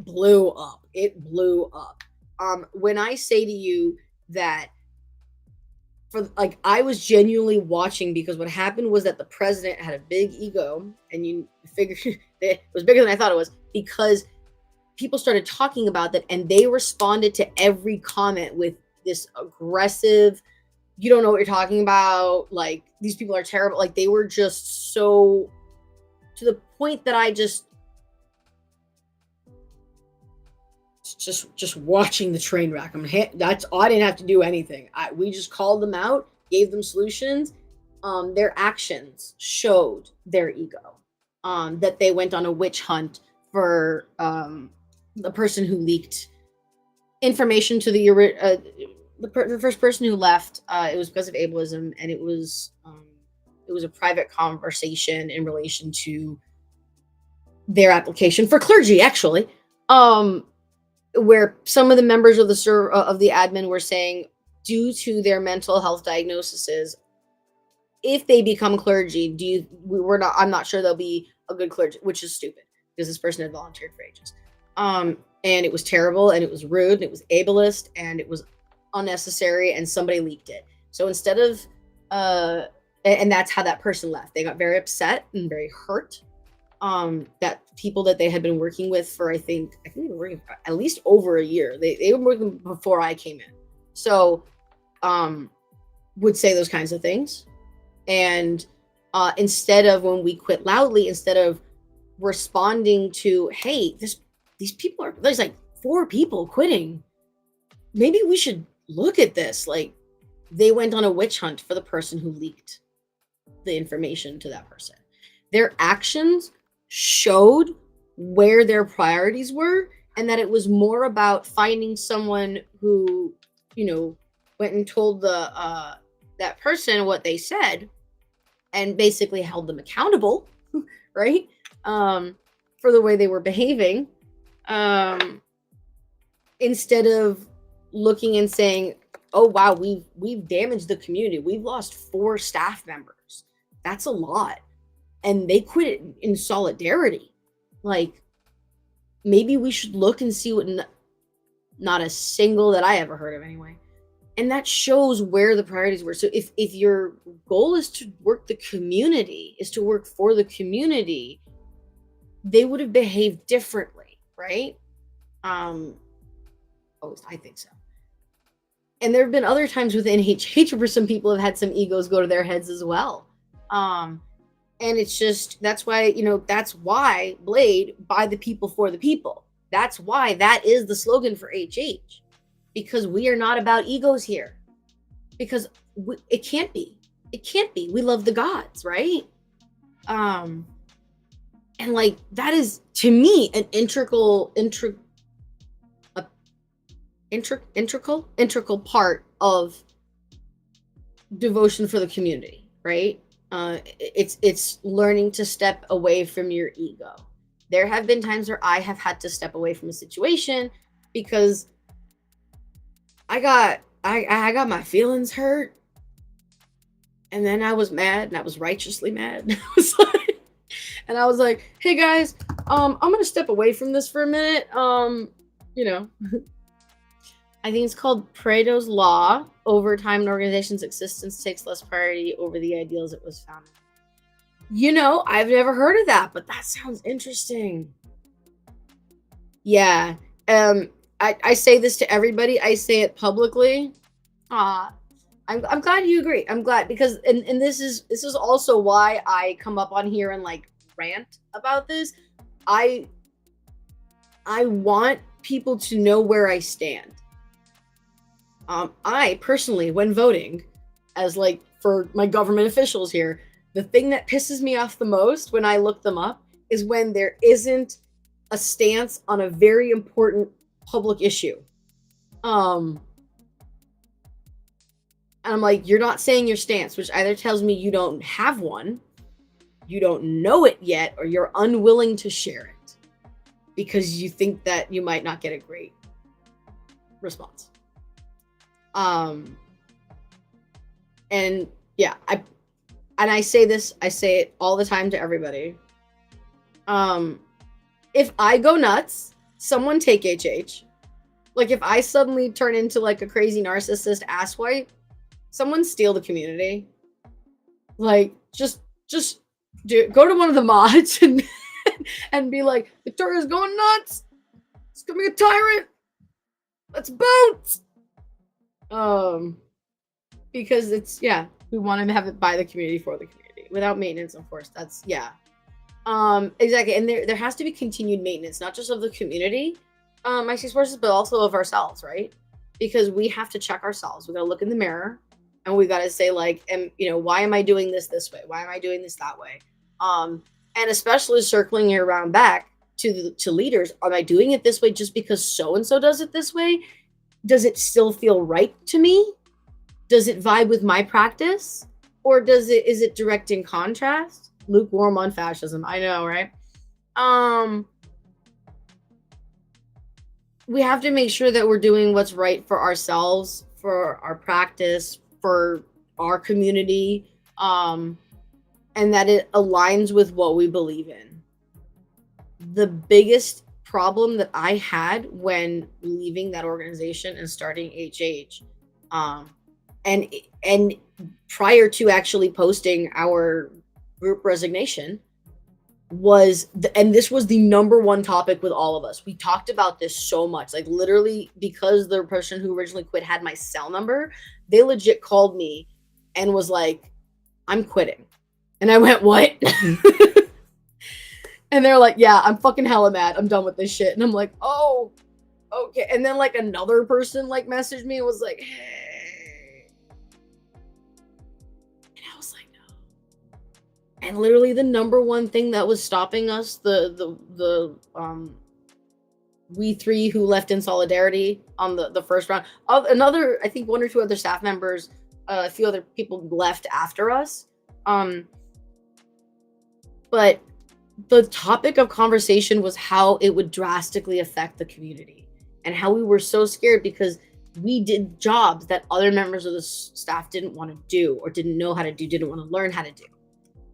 blew up. When I say to you that, I was genuinely watching, because what happened was that the president had a big ego, and you figure it was bigger than I thought it was, because people started talking about that, and they responded to every comment with this aggressive, you don't know what you're talking about, like, these people are terrible. Like, they were just so, to the point that I just watching the train wreck. That's all. I didn't have to do anything. We just called them out, gave them solutions. Their actions showed their ego. That they went on a witch hunt for the person who leaked information to the first person who left. It was because of ableism, and it was a private conversation in relation to their application for clergy, actually. Where some of the members of the admin were saying, due to their mental health diagnoses, if they become clergy, I'm not sure they'll be a good clergy, which is stupid, because this person had volunteered for ages. And it was terrible, and it was rude, and it was ableist, and it was unnecessary, and somebody leaked it. So instead of, and that's how that person left. They got very upset and very hurt. That people that they had been working with for, I think they were working for at least over a year. They were working before I came in. So, would say those kinds of things. And instead of, when we quit loudly, instead of responding to, hey, these people there's like 4 people quitting. Maybe we should look at this. Like, they went on a witch hunt for the person who leaked the information to that person. Their actions showed where their priorities were, and that it was more about finding someone who, went and told that person what they said, and basically held them accountable, right? For the way they were behaving, instead of looking and saying, oh wow, we've damaged the community. We've lost 4 staff members. That's a lot. And they quit it in solidarity. Like, maybe we should look and see what, not a single that I ever heard of anyway. And that shows where the priorities were. So if your goal is to work the community, is to work for the community, they would have behaved differently, right? I think so. And there have been other times within hatred where some people have had some egos go to their heads as well. And it's just, that's why Blade, by the people, for the people. That's why that is the slogan for HH. Because we are not about egos here. Because it can't be. It can't be. We love the gods, right? And like that is to me an integral part of devotion for the community, right? It's learning to step away from your ego. There have been times where I have had to step away from a situation because I got my feelings hurt, and then I was mad, and I was righteously mad. I was like, hey guys, I'm gonna step away from this for a minute. You know, I think it's called Pareto's Law. Over time, an organization's existence takes less priority over the ideals it was founded. You know, I've never heard of that, but that sounds interesting. Yeah. I say this to everybody. I say it publicly. I'm glad you agree. I'm glad because and this is also why I come up on here and like rant about this. I want people to know where I stand. I personally, when voting, as like for my government officials here, the thing that pisses me off the most when I look them up is when there isn't a stance on a very important public issue. And I'm like, you're not saying your stance, which either tells me you don't have one, you don't know it yet, or you're unwilling to share it because you think that you might not get a great response. And yeah, I say this, I say it all the time to everybody. If I go nuts, someone take HH. Like if I suddenly turn into like a crazy narcissist asswipe, someone steal the community. Like just go to one of the mods and be like, Victoria's going nuts. It's becoming a tyrant. Let's bounce. Because it's we want to have it by the community for the community without maintenance, of course. That's exactly. And there has to be continued maintenance, not just of the community, my sources, but also of ourselves, right? Because we have to check ourselves. We got to look in the mirror and we got to say like, why am I doing this way? Why am I doing this that way? And especially circling it around back to leaders. Am I doing it this way just because so-and-so does it this way? Does it still feel right to me? Does it vibe with my practice? Or is it direct in contrast? Lukewarm on fascism. I know, right? We have to make sure that we're doing what's right for ourselves, for our practice, for our community, and that it aligns with what we believe in. The biggest problem that I had when leaving that organization and starting HH, and prior to actually posting our group resignation, and this was the number one topic with all of us. We talked about this so much, like literally, because the person who originally quit had my cell number. They legit called me and was like, I'm quitting. And I went, what? And they're like, yeah, I'm fucking hella mad. I'm done with this shit. And I'm like, oh, okay. And then like another person like messaged me and was like, hey. And I was like, no. And literally the number one thing that was stopping us, we three who left in solidarity on the first round, of another, I think one or two other staff members, a few other people left after us. But the topic of conversation was how it would drastically affect the community and how we were so scared because we did jobs that other members of the staff didn't want to do or didn't know how to do, didn't want to learn how to do.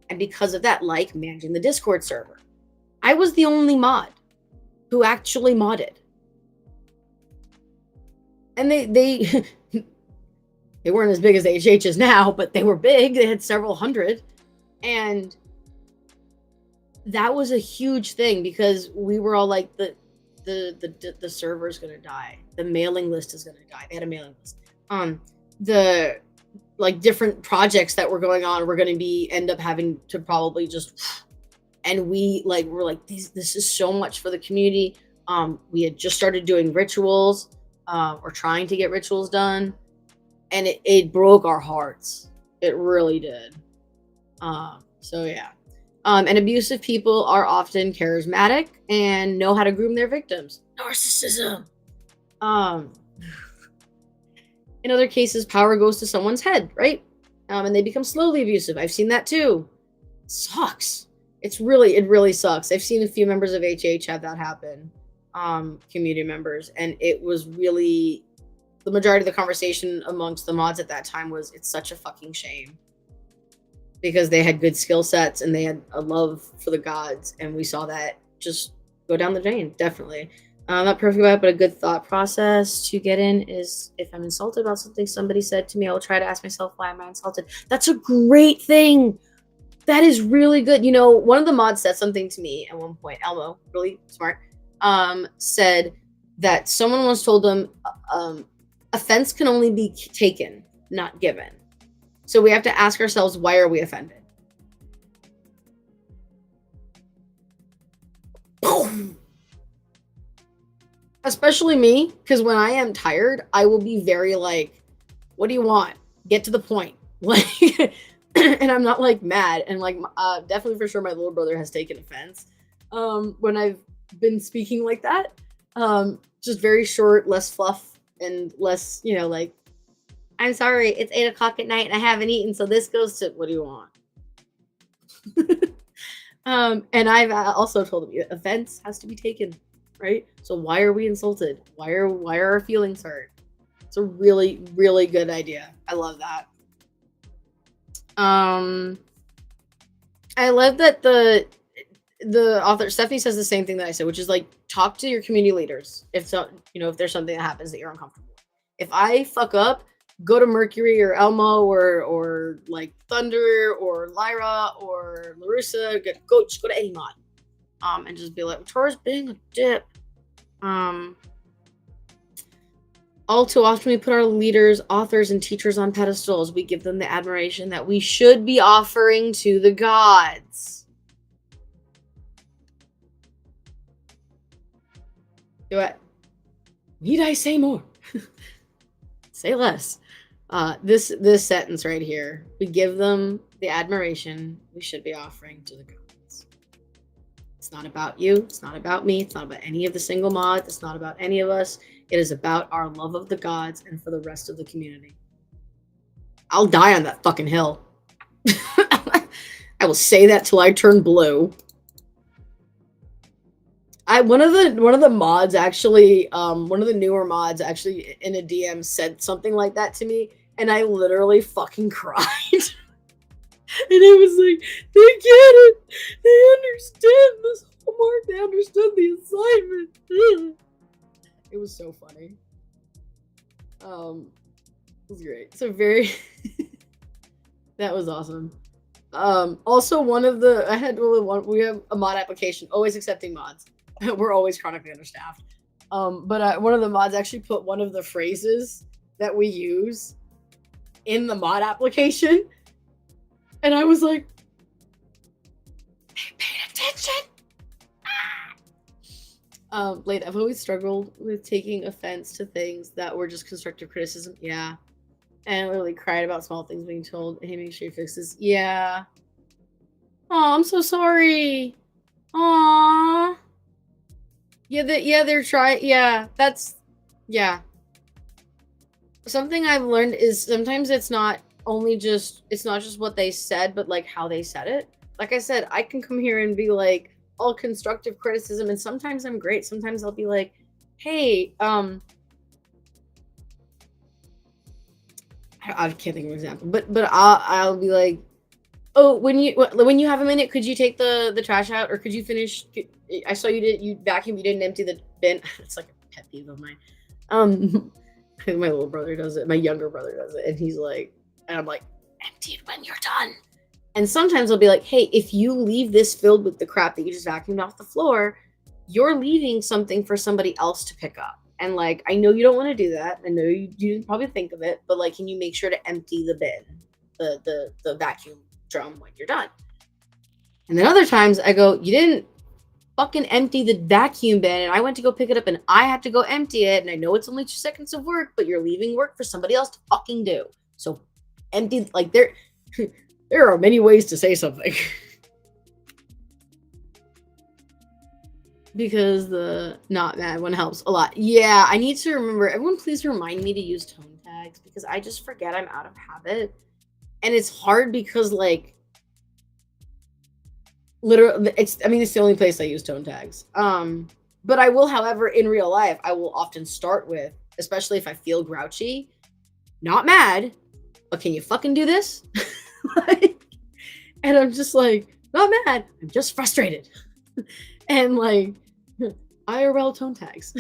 And because of that, like managing the Discord server, I was the only mod who actually modded. And they weren't as big as the HHs now, but they were big. They had several hundred. And that was a huge thing because we were all like, the server's gonna die. The mailing list is gonna die. They had a mailing list. The like different projects that were going on were gonna end up having to probably just, and we're like, this is so much for the community. We had just started doing rituals, or trying to get rituals done, and it broke our hearts. It really did. So yeah. And abusive people are often charismatic and know how to groom their victims. Narcissism. Um, in other cases, power goes to someone's head, right? And they become slowly abusive. I've seen that too. It sucks. It really sucks. I've seen a few members of HH have that happen, community members, and it was really the majority of the conversation amongst the mods at that time was it's such a fucking shame because they had good skill sets and they had a love for the gods, and we saw that just go down the drain. Definitely. Not perfect about it, but a good thought process to get in is if I'm insulted about something somebody said to me, I will try to ask myself, why am I insulted? That's a great thing. That is really good. You know, one of the mods said something to me at one point. Elmo, really smart, said that someone once told them offense can only be taken, not given. So we have to ask ourselves, why are we offended? Especially me, because when I am tired, I will be very like, what do you want? Get to the point. Like, and I'm not like mad. And like, definitely for sure, my little brother has taken offense when I've been speaking like that. Just very short, less fluff, and less, you know, like, I'm sorry, it's 8 o'clock at night and I haven't eaten, so this goes to, what do you want? And I've also told him offense has to be taken, right? So why are we insulted? Why are our feelings hurt? It's a really, really good idea. I love that. I love that the author Stephanie says the same thing that I said, which is like talk to your community leaders if so, you know, if there's something that happens that you're uncomfortable with. If I fuck up, go to Mercury or Elmo or like Thunder or Lyra or Larissa, just go to any mod. And just be like, Taurus being a dip. All too often we put our leaders, authors, and teachers on pedestals. We give them the admiration that we should be offering to the gods. Do it. Need I say more? Say less. This sentence right here. We give them the admiration we should be offering to the gods. It's not about you. It's not about me. It's not about any of the single mods. It's not about any of us. It is about our love of the gods and for the rest of the community. I'll die on that fucking hill. I will say that till I turn blue. One of the mods actually, one of the newer mods actually in a DM said something like that to me, and I literally fucking cried. And I was like, they get it. They understand this homework. They understood the assignment. It was so funny. It was great. So very that was awesome. Also one of the we have a mod application, always accepting mods. We're always chronically understaffed. But one of the mods actually put one of the phrases that we use in the mod application. And I was like, pay attention. Blade, I've always struggled with taking offense to things that were just constructive criticism. Yeah. And I literally cried about small things being told, hey, make sure you fix this. Yeah. Oh, I'm so sorry. Aww. Yeah, they're trying. Yeah, that's, yeah. Something I've learned is sometimes it's not just what they said, but like how they said it. Like I said, I can come here and be like all constructive criticism, and sometimes I'm great. Sometimes I'll be like, hey, I can't think of an example, but I'll be like, oh, when you have a minute, could you take the trash out, or could you finish? I saw you vacuum, you didn't empty the bin. It's like a pet peeve of mine. My little brother does it. My younger brother does it, and he's like, and I'm like, empty it when you're done. And sometimes I'll be like, hey, if you leave this filled with the crap that you just vacuumed off the floor, you're leaving something for somebody else to pick up. And like, I know you don't want to do that. I know you didn't probably think of it, but like, can you make sure to empty the bin, the vacuum drum when you're done? And then other times I go, you didn't fucking empty the vacuum bin, and I went to go pick it up and I had to go empty it, and I know it's only 2 seconds of work, but you're leaving work for somebody else to fucking do. So empty, like, There are many ways to say something. Because the not mad one helps a lot. Yeah, I need to remember. Everyone, please remind me to use tone tags because I just forget. I'm out of habit. And it's hard because, like, literally, it's the only place I use tone tags. But I will, however, in real life, I will often start with, especially if I feel grouchy, not mad, but can you fucking do this? Like, and I'm just like, not mad, I'm just frustrated. And like, IRL tone tags.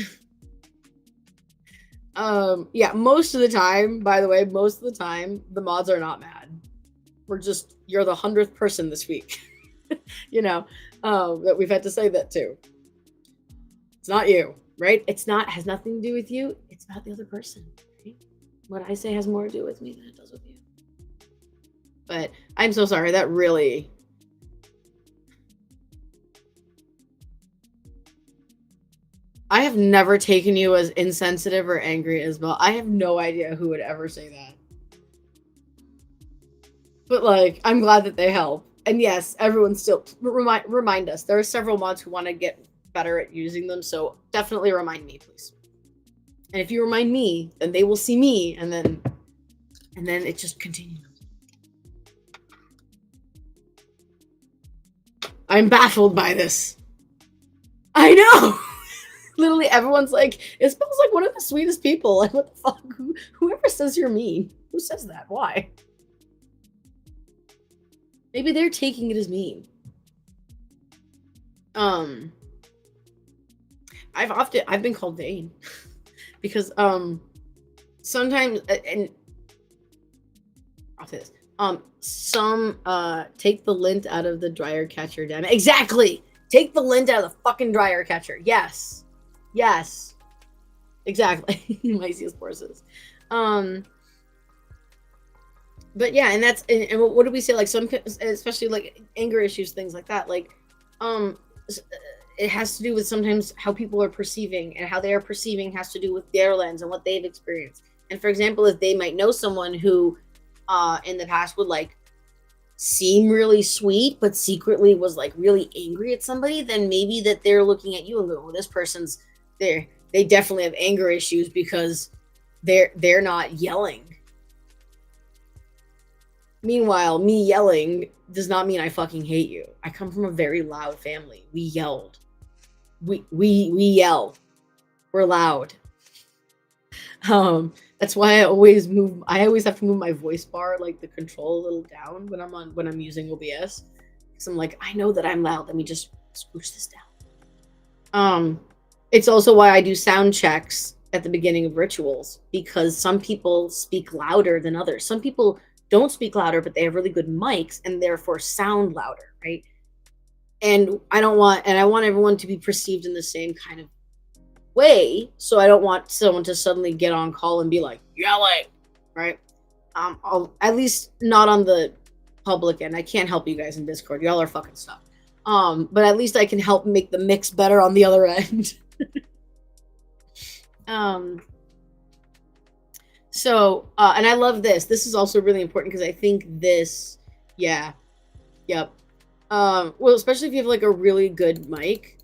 Yeah, most of the time, by the way, the mods are not mad. We're just, you're the 100th person this week. You know, that we've had to say that to. It's not you, right? Has nothing to do with you. It's about the other person, right? What I say has more to do with me than it does with you. But I'm so sorry. That really... I have never taken you as insensitive or angry, Isabel. I have no idea who would ever say that. But, like, I'm glad that they help. And yes, everyone still remind us. There are several mods who want to get better at using them, so definitely remind me, please. And if you remind me, then they will see me, and then it just continues. I'm baffled by this. I know. Literally, everyone's like, it smells like one of the sweetest people. Like, what the fuck? Whoever says you're mean, who says that? Why? Maybe they're taking it as mean. I've been called vain because sometimes and off this some take the lint out of the dryer catcher. Damn it! Exactly. Take the lint out of the fucking dryer catcher. Yes. Exactly. Mysius forces. But yeah, and that's and what do we say? Like some, especially like anger issues, things like that. Like, it has to do with sometimes how people are perceiving, and how they are perceiving has to do with their lens and what they've experienced. And for example, if they might know someone who, in the past would like seem really sweet, but secretly was like really angry at somebody, then maybe that they're looking at you and going, well, this person's there. They definitely have anger issues because they're not yelling. Meanwhile, me yelling does not mean I fucking hate you. I come from a very loud family. We yelled. We yell. We're loud. That's why I always have to move my voice bar, like the control, a little down when I'm using OBS. Because I'm like, I know that I'm loud. Let me just scooch this down. It's also why I do sound checks at the beginning of rituals, because some people speak louder than others. Some people don't speak louder, but they have really good mics and therefore sound louder, right? And I want everyone to be perceived in the same kind of way. So I don't want someone to suddenly get on call and be like yelling, right? I'll at least not on the public end. I can't help you guys in Discord. Y'all are fucking stuff. But at least I can help make the mix better on the other end. So, and I love this. This is also really important because I think this, yeah, yep. Well, especially if you have like a really good mic,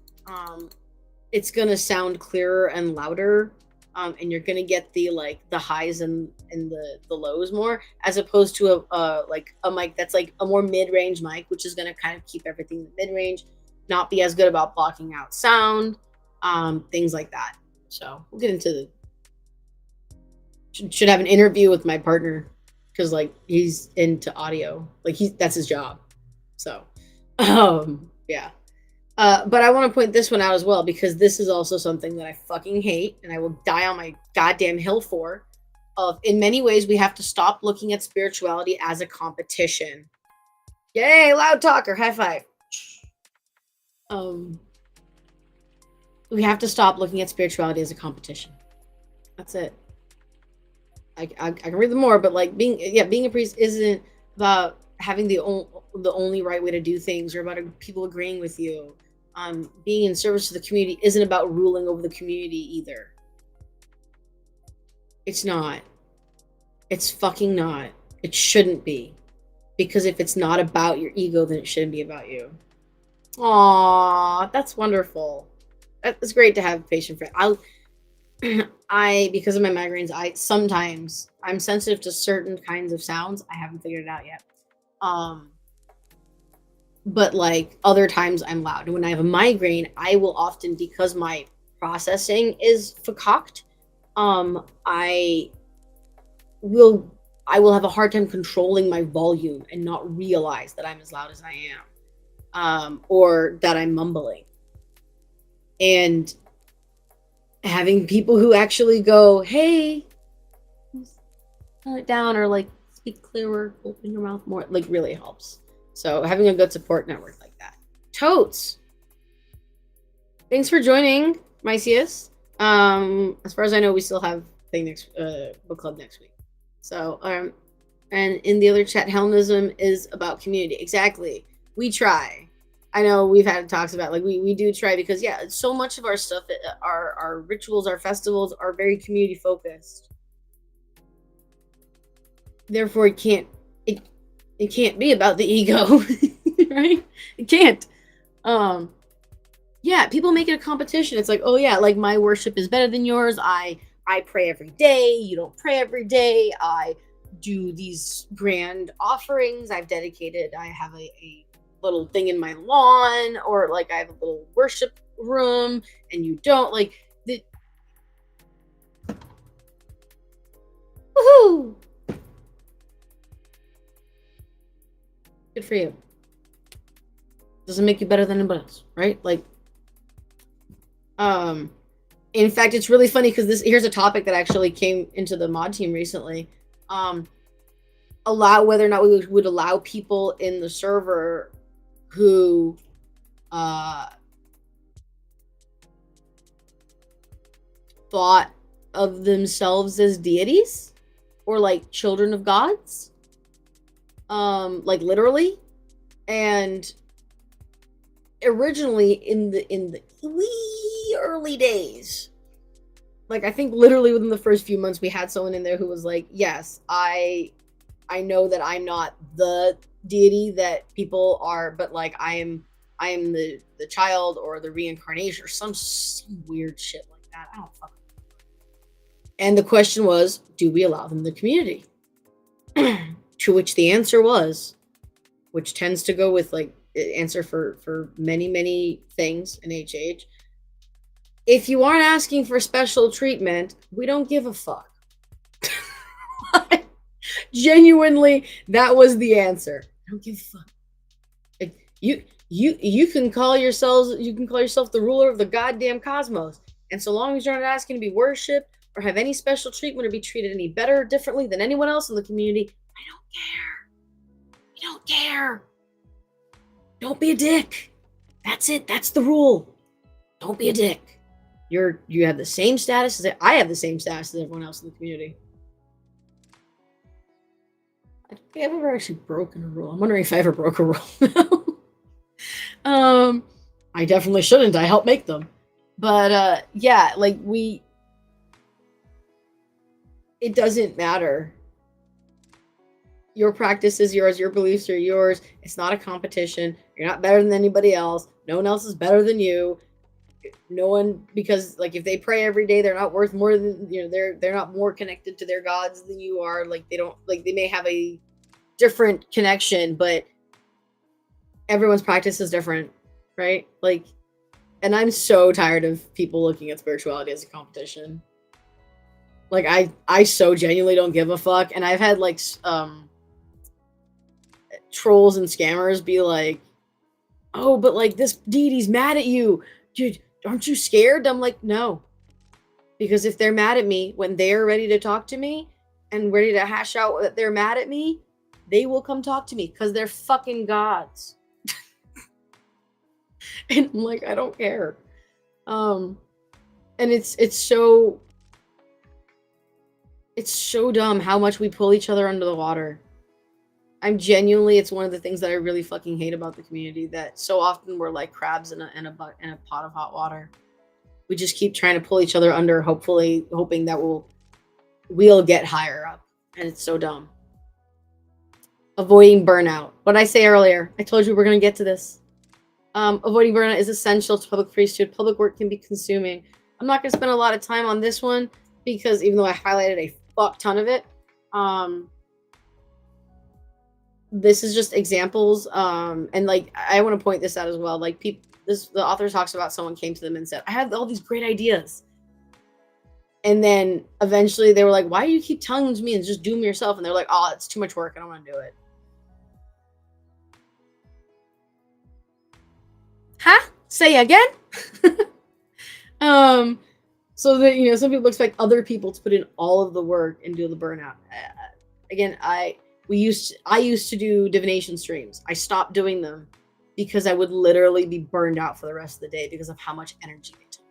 it's gonna sound clearer and louder, and you're gonna get the highs and the lows more, as opposed to a mic that's like a more mid-range mic, which is gonna kind of keep everything in the mid-range, not be as good about blocking out sound, things like that. So we'll get into the. Should have an interview with my partner because like he's into audio, like that's his job. So yeah, but I want to point this one out as well, because this is also something that I fucking hate and I will die on my goddamn hill for. In many ways, we have to stop looking at spirituality as a competition. Yay, loud talker, high five. We have to stop looking at spirituality as a competition. That's it. I can read them more, but like being a priest isn't about having the only right way to do things, or about people agreeing with you. Being in service to the community isn't about ruling over the community either. It's not. It's fucking not. It shouldn't be. Because if it's not about your ego, then it shouldn't be about you. Aw, that's wonderful. It's great to have patient friends. Because of my migraines, I'm sensitive to certain kinds of sounds. I haven't figured it out yet. But like other times I'm loud. When I have a migraine, I will often, because my processing is fakaked, I will I will have a hard time controlling my volume and not realize that I'm as loud as I am, or that I'm mumbling. And having people who actually go, "Hey, tone it down," or like speak clearer, open your mouth more, like really helps. So having a good support network like that. Totes. Thanks for joining, Mycius. As far as I know, we still have book club next week. So, and in the other chat, Hellenism is about community. Exactly. We try. I know we've had talks about, like, we do try, because yeah, so much of our stuff, our rituals, our festivals are very community focused. Therefore, it can't be about the ego, right? It can't. Yeah, people make it a competition. It's like, oh yeah, like my worship is better than yours. I pray every day. You don't pray every day. I do these grand offerings. I have a little thing in my lawn, or like I have a little worship room, and you don't. Like, woohoo! Good for you. Doesn't make you better than anybody else, right? Like, in fact, it's really funny because here's a topic that actually came into the mod team recently. Whether or not we would allow people in the server who thought of themselves as deities or like children of gods, like literally. And originally in the wee early days, like I think literally within the first few months, we had someone in there who was like, yes, I know that I'm not the deity that people are, but like I am the child or the reincarnation or some weird shit like that. I don't fucking know. And the question was, do we allow them in the community? To which the answer was, which tends to go with like answer for many things in HH. If you aren't asking for special treatment, we don't give a fuck. Genuinely, that was the answer. I don't give a fuck. Like, you can call yourself the ruler of the goddamn cosmos, and so long as you're not asking to be worshipped or have any special treatment or be treated any better or differently than anyone else in the community, I don't care. We don't care. Don't be a dick. That's it. That's the rule. Don't be a dick. You have the same status as I have the same status as everyone else in the community. I don't think I've ever actually broken a rule. I'm wondering if I ever broke a rule. I definitely shouldn't. I help make them. But yeah, like it doesn't matter. Your practice is yours. Your beliefs are yours. It's not a competition. You're not better than anybody else. No one else is better than you. No one, because like if they pray every day, they're not worth more than, they're not more connected to their gods than you are. Like they may have a different connection, but everyone's practice is different, right? Like, and I'm so tired of people looking at spirituality as a competition. Like I so genuinely don't give a fuck. And I've had like trolls and scammers be like, oh, but like this deity's mad at you, dude, aren't you scared? I'm like, no, because if they're mad at me when they're ready to talk to me and ready to hash out that they're mad at me, they will come talk to me because they're fucking gods. And I'm like, I don't care. And it's so dumb how much we pull each other under the water. It's one of the things that I really fucking hate about the community, that so often we're like crabs in a pot of hot water. We just keep trying to pull each other under, hoping that we'll get higher up, and it's so dumb. Avoiding burnout. What did I say earlier? I told you we're going to get to this. Avoiding burnout is essential to public priesthood. Public work can be consuming. I'm not going to spend a lot of time on this one because even though I highlighted a fuck ton of it, this is just examples. And like, I want to point this out as well. Like, the author talks about someone came to them and said, I have all these great ideas. And then eventually they were like, why do you keep telling them to me and just do them yourself? And they're like, oh, it's too much work. I don't want to do it. Huh? Say again? So that, you know, some people expect other people to put in all of the work and do the burnout. Again, I used to do divination streams. I stopped doing them because I would literally be burned out for the rest of the day because of how much energy they took.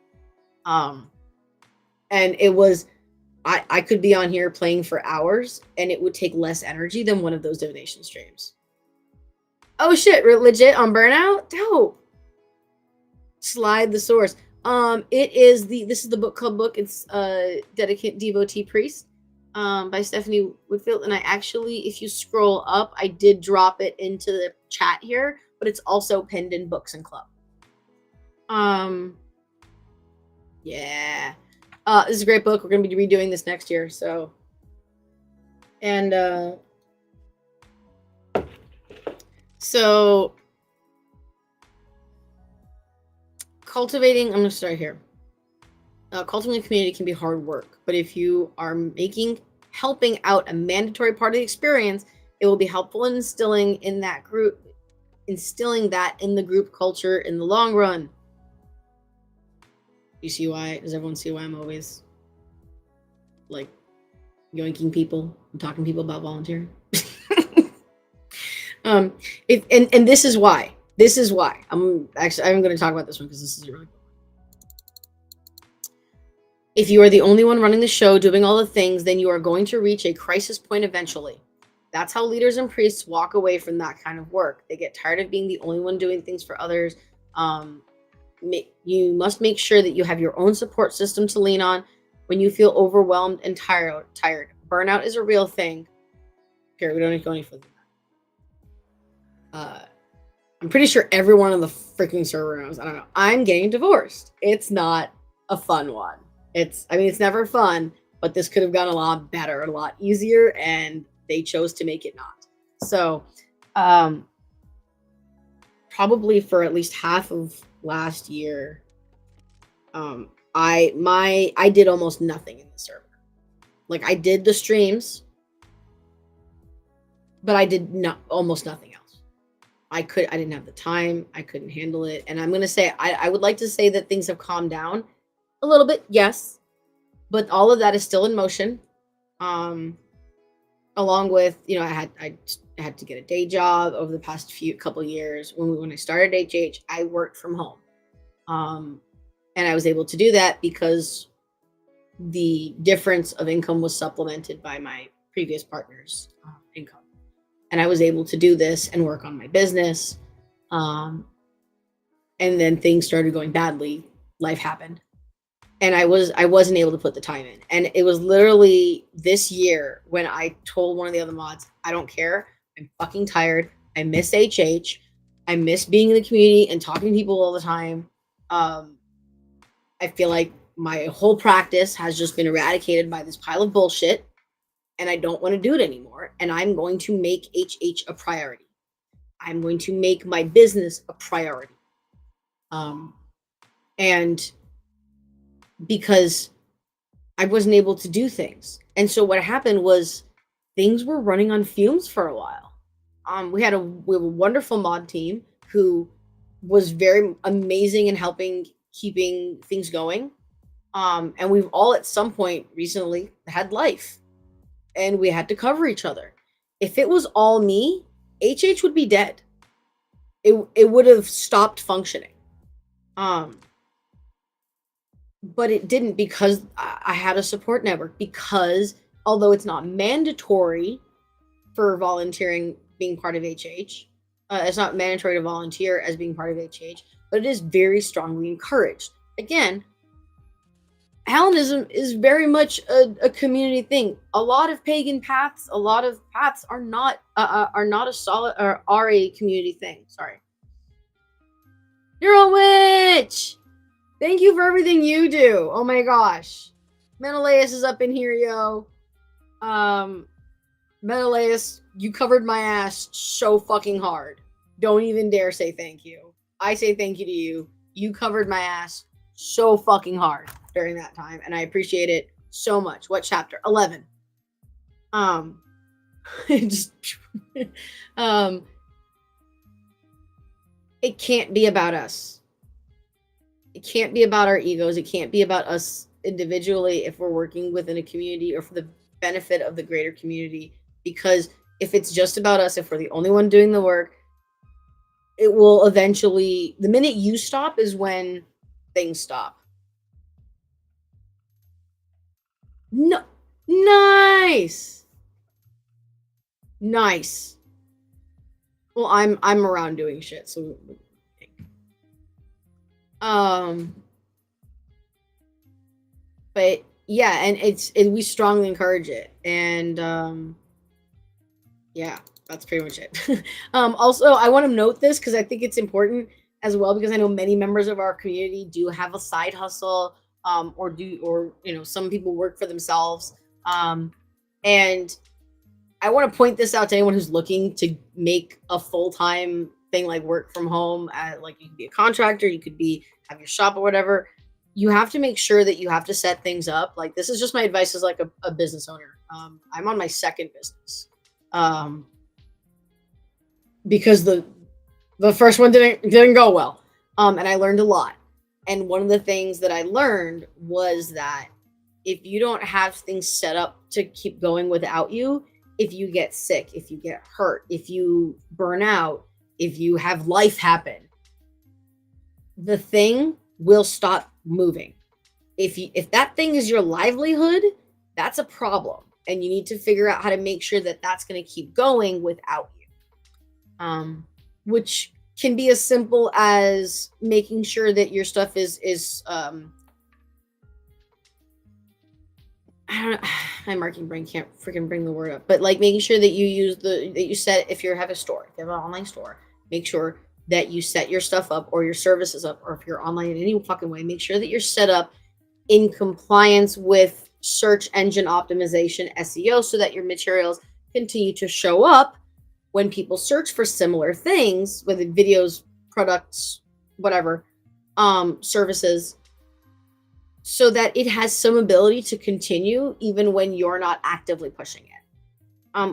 And it was, I could be on here playing for hours and it would take less energy than one of those divination streams. Oh shit, legit on burnout? Dope. Slide the source. This is the book club book. It's Dedicate Devotee Priest by Stephanie Woodfield. And I actually, if you scroll up, I did drop it into the chat here, but it's also pinned in Books and Club. Yeah. This is a great book. We're going to be redoing this next year. So, and, so cultivating, I'm going to start here. Cultivating a community can be hard work, but if you are helping out a mandatory part of the experience, it will be helpful in instilling that in the group culture in the long run. You see why? Does everyone see why I'm always like yoinking people and talking to people about volunteering? And this is why. This is why I'm going to talk about this one because this is really cool. If you are the only one running the show, doing all the things, then you are going to reach a crisis point eventually. That's how leaders and priests walk away from that kind of work. They get tired of being the only one doing things for others. You must make sure that you have your own support system to lean on when you feel overwhelmed and tired. Burnout is a real thing. Here, we don't need to go any further than that. I'm pretty sure everyone on the freaking server knows. I don't know. I'm getting divorced. It's not a fun one. It's never fun, but this could have gone a lot better, a lot easier, and they chose to make it not. So, probably for at least half of last year, I did almost nothing in the server. Like, I did the streams, but I did almost nothing else. I didn't have the time. I couldn't handle it. And I'm going to say, I would like to say that things have calmed down a little bit. Yes. But all of that is still in motion. Along with, you know, I had to get a day job over the past couple years. When I started HH, I worked from home. And I was able to do that because the difference of income was supplemented by my previous partner's income. And I was able to do this and work on my business. And then things started going badly. Life happened. And I wasn't able to put the time in. And it was literally this year when I told one of the other mods, I don't care. I'm fucking tired. I miss HH. I miss being in the community and talking to people all the time. I feel like my whole practice has just been eradicated by this pile of bullshit. And I don't want to do it anymore. And I'm going to make HH a priority. I'm going to make my business a priority. And because I wasn't able to do things. And so what happened was things were running on fumes for a while. We have a wonderful mod team who was very amazing in keeping things going. And we've all at some point recently had life. And we had to cover each other. If it was all me, HH would be dead. It would have stopped functioning. But it didn't because I had a support network. Because although it's not mandatory for volunteering being part of HH, it's not mandatory to volunteer as being part of HH, but it is very strongly encouraged. Again, Hellenism is very much a community thing. A lot of pagan paths, a lot of paths are not a solid or are a community thing. Sorry. You're a witch. Thank you for everything you do. Oh my gosh. Menelaus is up in here, yo. Menelaus, you covered my ass so fucking hard. Don't even dare say thank you. I say thank you to you. You covered my ass so fucking hard during that time, and I appreciate it so much. What chapter? 11. Just it can't be about us. It can't be about our egos. It can't be about us individually if we're working within a community or for the benefit of the greater community. Because if it's just about us, if we're the only one doing the work, it will eventually, the minute you stop is when things stop. No, nice. Nice. Well, I'm around doing shit, so but yeah, and we strongly encourage it, and yeah, that's pretty much it. Also, I want to note this because I think it's important as well, because I know many members of our community do have a side hustle, or some people work for themselves, and I want to point this out to anyone who's looking to make a full-time thing like work from home. Like, you could be a contractor, you could have your shop or whatever. You have to make sure that you have to set things up. Like, this is just my advice as like a business owner. I'm on my second business, because the first one didn't go well, and I learned a lot. And one of the things that I learned was that if you don't have things set up to keep going without you, if you get sick, if you get hurt, if you burn out, if you have life happen, the thing will stop moving. If that thing is your livelihood, that's a problem, and you need to figure out how to make sure that that's going to keep going without you. Which can be as simple as making sure that your stuff is I don't know. My marketing brain can't freaking bring the word up, but like making sure that you set, if you have a store, if you have an online store, make sure that you set your stuff up or your services up, or if you're online in any fucking way, make sure that you're set up in compliance with search engine optimization, SEO, so that your materials continue to show up when people search for similar things, whether videos, products, whatever, services, so that it has some ability to continue even when you're not actively pushing it.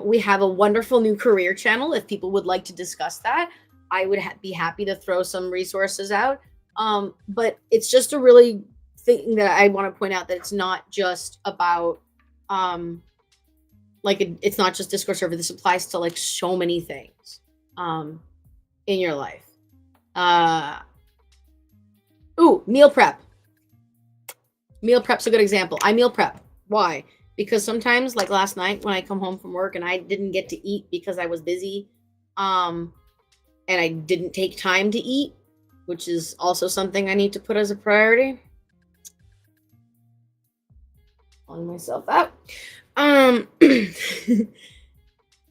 We have a wonderful new career channel. If people would like to discuss that, I would be happy to throw some resources out. But it's just a really thing that I want to point out, that it's not just about it's not just Discord server. This applies to like so many things in your life. Meal prep. Meal prep's a good example. I meal prep. Why? Because sometimes, like last night when I come home from work and I didn't get to eat because I was busy, and I didn't take time to eat, which is also something I need to put as a priority. Calling myself out.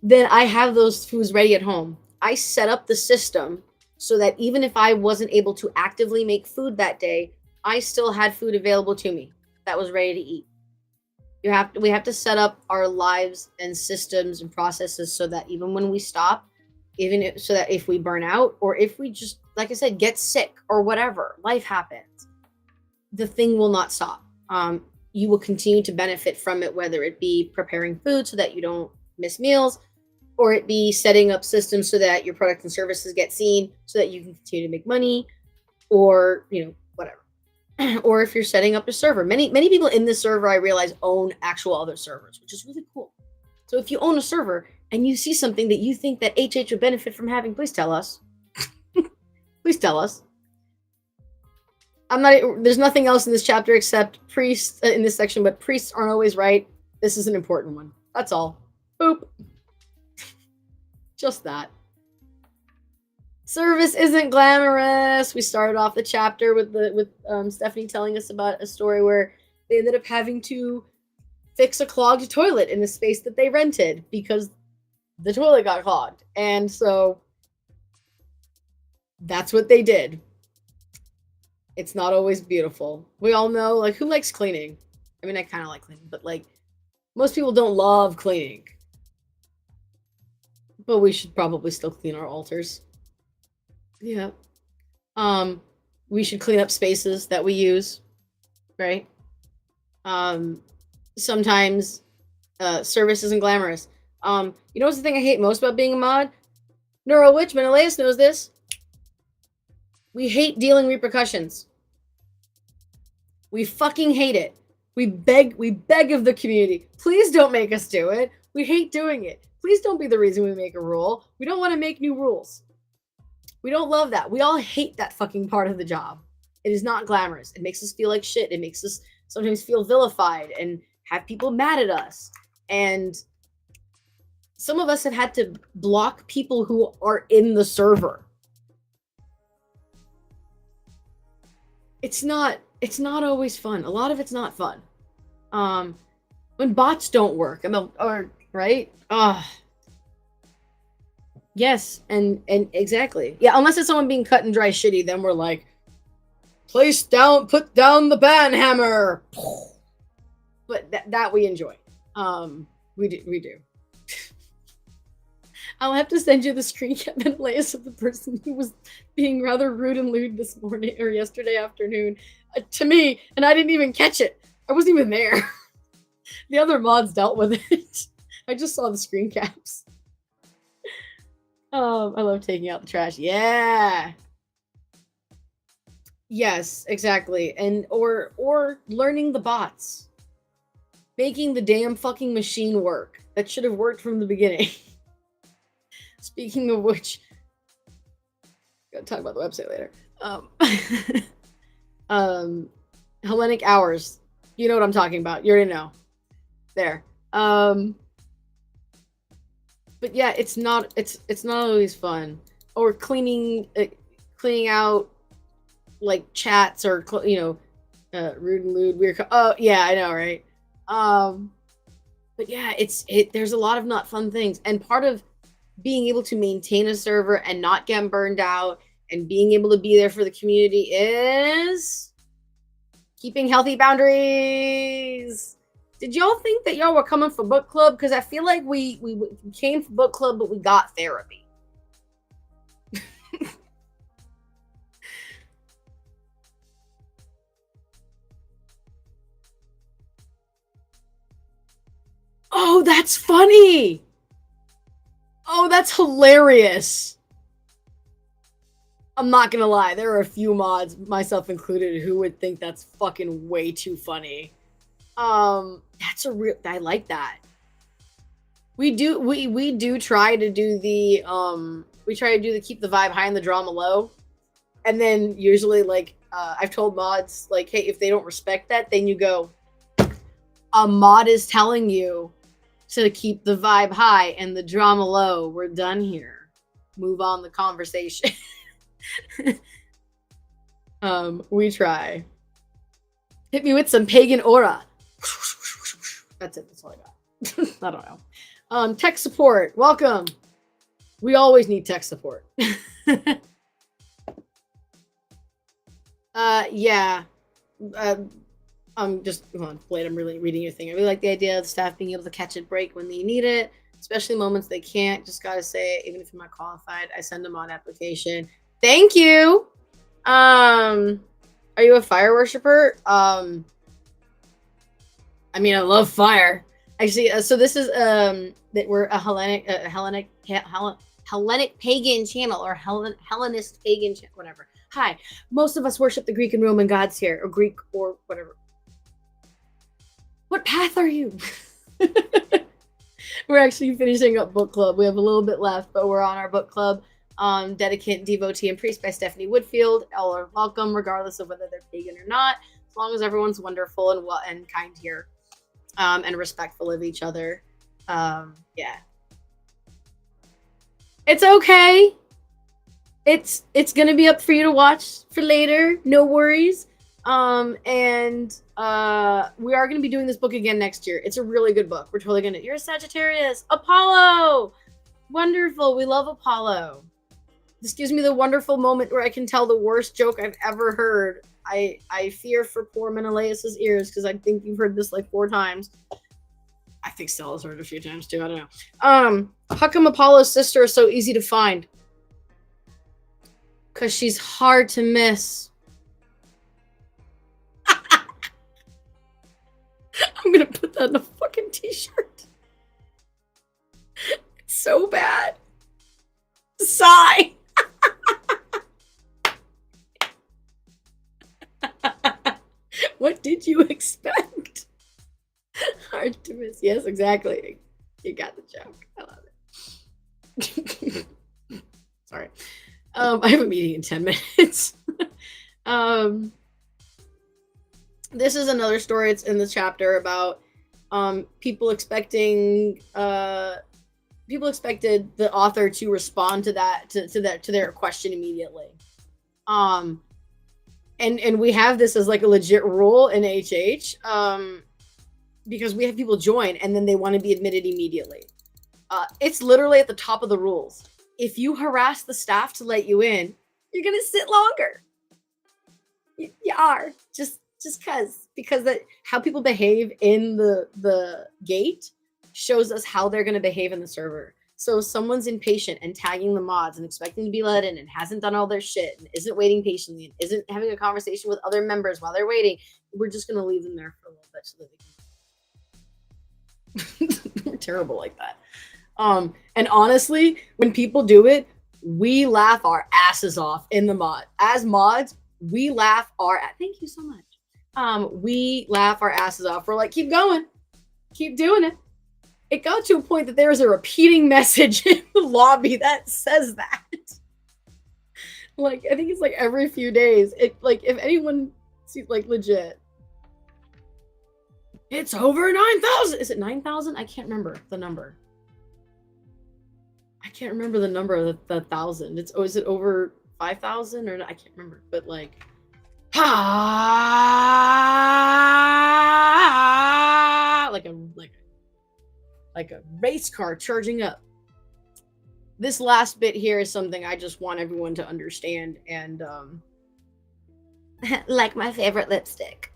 Then I have those foods ready at home. I set up the system so that even if I wasn't able to actively make food that day, I still had food available to me that was ready to eat. We have to set up our lives and systems and processes so that even when we stop, so that if we burn out, or if we just, like I said, get sick or whatever, life happens, the thing will not stop. You will continue to benefit from it, whether it be preparing food so that you don't miss meals, or it be setting up systems so that your products and services get seen so that you can continue to make money, or whatever. Or if you're setting up a server, many people in this server, I realize, own actual other servers, which is really cool. So if you own a server and you see something that you think that HH would benefit from having, please tell us. Please tell us. There's nothing else in this chapter except priests in this section, but priests aren't always right. This is an important one. That's all. Boop. Just that. Service isn't glamorous. We started off the chapter with Stephanie telling us about a story where they ended up having to fix a clogged toilet in the space that they rented because the toilet got clogged. And so that's what they did. It's not always beautiful. We all know, like, who likes cleaning? I mean, I kind of like cleaning, but like, most people don't love cleaning. But we should probably still clean our altars. Yeah. We should clean up spaces that we use, right? Sometimes service isn't glamorous. You know what's the thing I hate most about being a mod? Neuro Witch, Menelaus knows this. We hate dealing repercussions. We fucking hate it. We beg of the community. Please don't make us do it. We hate doing it. Please don't be the reason we make a rule. We don't want to make new rules. We don't love that. We all hate that fucking part of the job. It is not glamorous. It makes us feel like shit. It makes us sometimes feel vilified and have people mad at us. And some of us have had to block people who are in the server. It's not always fun. A lot of it's not fun. When bots don't work, right? Yes, and exactly. Yeah, unless it's someone being cut and dry shitty, then we're like, put down the banhammer. But that we enjoy. We do. I'll have to send you the screen cap and layers of the person who was being rather rude and lewd this morning or yesterday afternoon to me, and I didn't even catch it. I wasn't even there. The other mods dealt with it. I just saw the screen caps. I love taking out the trash. Yeah. Yes, exactly. And or learning the bots. Making the damn fucking machine work. That should have worked from the beginning. Speaking of which, gotta talk about the website later. Hellenic Hours. You know what I'm talking about. You already know. There. But yeah, it's not always fun. Or cleaning out like chats or rude and lewd, weird. Oh yeah, I know, right? But yeah, there's a lot of not fun things, and part of being able to maintain a server and not get burned out and being able to be there for the community is keeping healthy boundaries. Did y'all think that y'all were coming for book club? Because I feel like we came for book club, but we got therapy. Oh, that's funny. Oh, that's hilarious. I'm not gonna lie, there are a few mods, myself included, who would think that's fucking way too funny. That's a real, I like that. We do try to do the keep the vibe high and the drama low. And then usually like I've told mods like, hey, if they don't respect that, then you go, a mod is telling you to keep the vibe high and the drama low. We're done here. Move on the conversation. We try. Hit me with some pagan aura. That's it. That's all I got. I don't know. Tech support. Welcome. We always need tech support. Yeah. Just hold on, Blade, I'm really reading your thing. I really like the idea of the staff being able to catch a break when they need it, especially moments they can't. Just gotta say, even if you're not qualified, I send them on application. Thank you. Are you a fire worshiper? I mean, I love fire. Actually, so this is that we're a Hellenic pagan channel or Hellenist pagan channel, whatever. Hi, most of us worship the Greek and Roman gods here, or Greek or whatever. What path are you? We're actually finishing up book club. We have a little bit left, but we're on our book club. Dedicant, Devotee, and Priest by Stephanie Woodfield. All are welcome, regardless of whether they're pagan or not, as long as everyone's wonderful and kind here, and respectful of each other. Yeah, it's okay. It's gonna be up for you to watch for later. No worries. And we are going to be doing this book again next year. It's a really good book. We're totally going to. You're a Sagittarius. Apollo! Wonderful. We love Apollo. This gives me the wonderful moment where I can tell the worst joke I've ever heard. I fear for poor Menelaus's ears because I think you've heard this like 4 times. I think Stella's heard it a few times too. I don't know. How come Apollo's sister is so easy to find? Because she's hard to miss. I'm gonna put that in a fucking t-shirt. It's so bad. Sigh. What did you expect? Hard to miss. Yes, exactly. You got the joke. I love it. Sorry. I have a meeting in 10 minutes. This is another story. It's in the chapter about people expected the author to respond to that to their question immediately. And we have this as like a legit rule in HH, because we have people join and then they want to be admitted immediately. It's literally at the top of the rules. If you harass the staff to let you in, you're gonna sit longer. You are just because that how people behave in the gate shows us how they're gonna behave in the server. So if someone's impatient and tagging the mods and expecting to be let in and hasn't done all their shit and isn't waiting patiently and isn't having a conversation with other members while they're waiting, we're just gonna leave them there for a little bit so that they can. We're terrible like that. And honestly, when people do it, we laugh our asses off in the mod. As mods, we laugh thank you so much. We laugh our asses off. We're like, keep going, keep doing it. It got to a point that there is a repeating message in the lobby that says that. Like, I think it's like every few days. It like if anyone sees like legit. It's over 9,000. Is it 9,000? I can't remember the number. I can't remember the number of the 1,000. Is it over 5,000 or I can't remember. But like, like a race car charging up. This last bit here is something I just want everyone to understand, and like my favorite lipstick.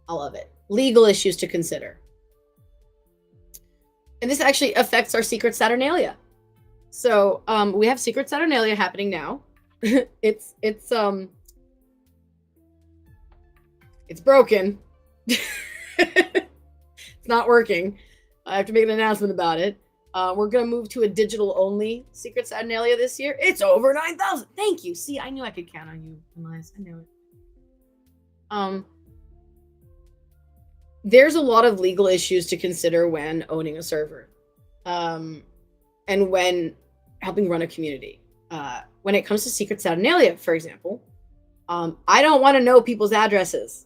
I love it. Legal issues to consider. And this actually affects our Secret Saturnalia. So we have Secret Saturnalia happening now. It's broken. It's not working. I have to make an announcement about it. We're gonna move to a digital only Secret Saturnalia this year. It's over 9,000. Thank you. See, I knew I could count on you, Elias. I knew it. There's a lot of legal issues to consider when owning a server, and when helping run a community. When it comes to Secret Saturnalia, for example, I don't want to know people's addresses.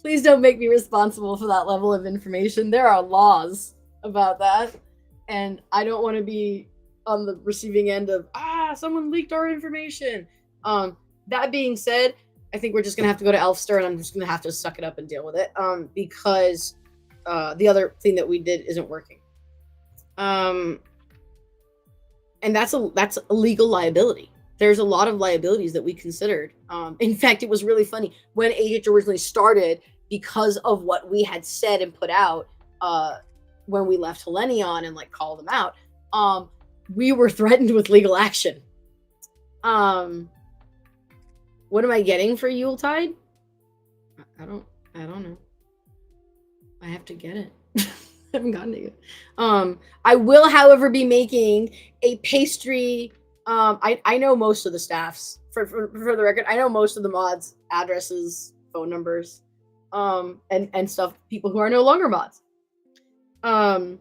Please don't make me responsible for that level of information. There are laws about that, and I don't want to be on the receiving end of someone leaked our information. That being said, I think we're just gonna have to go to Elfster, and I'm just gonna have to suck it up and deal with it, because the other thing that we did isn't working, and that's a legal liability. There's a lot of liabilities that we considered. In fact, it was really funny when AH originally started, because of what we had said and put out when we left Hellenion and like called them out. We were threatened with legal action. What am I getting for Yuletide? I don't know. I have to get it. I haven't gotten it yet. I will, however, be making a pastry. I know most of the staffs. For the record, I know most of the mods' addresses, phone numbers, and stuff. People who are no longer mods. And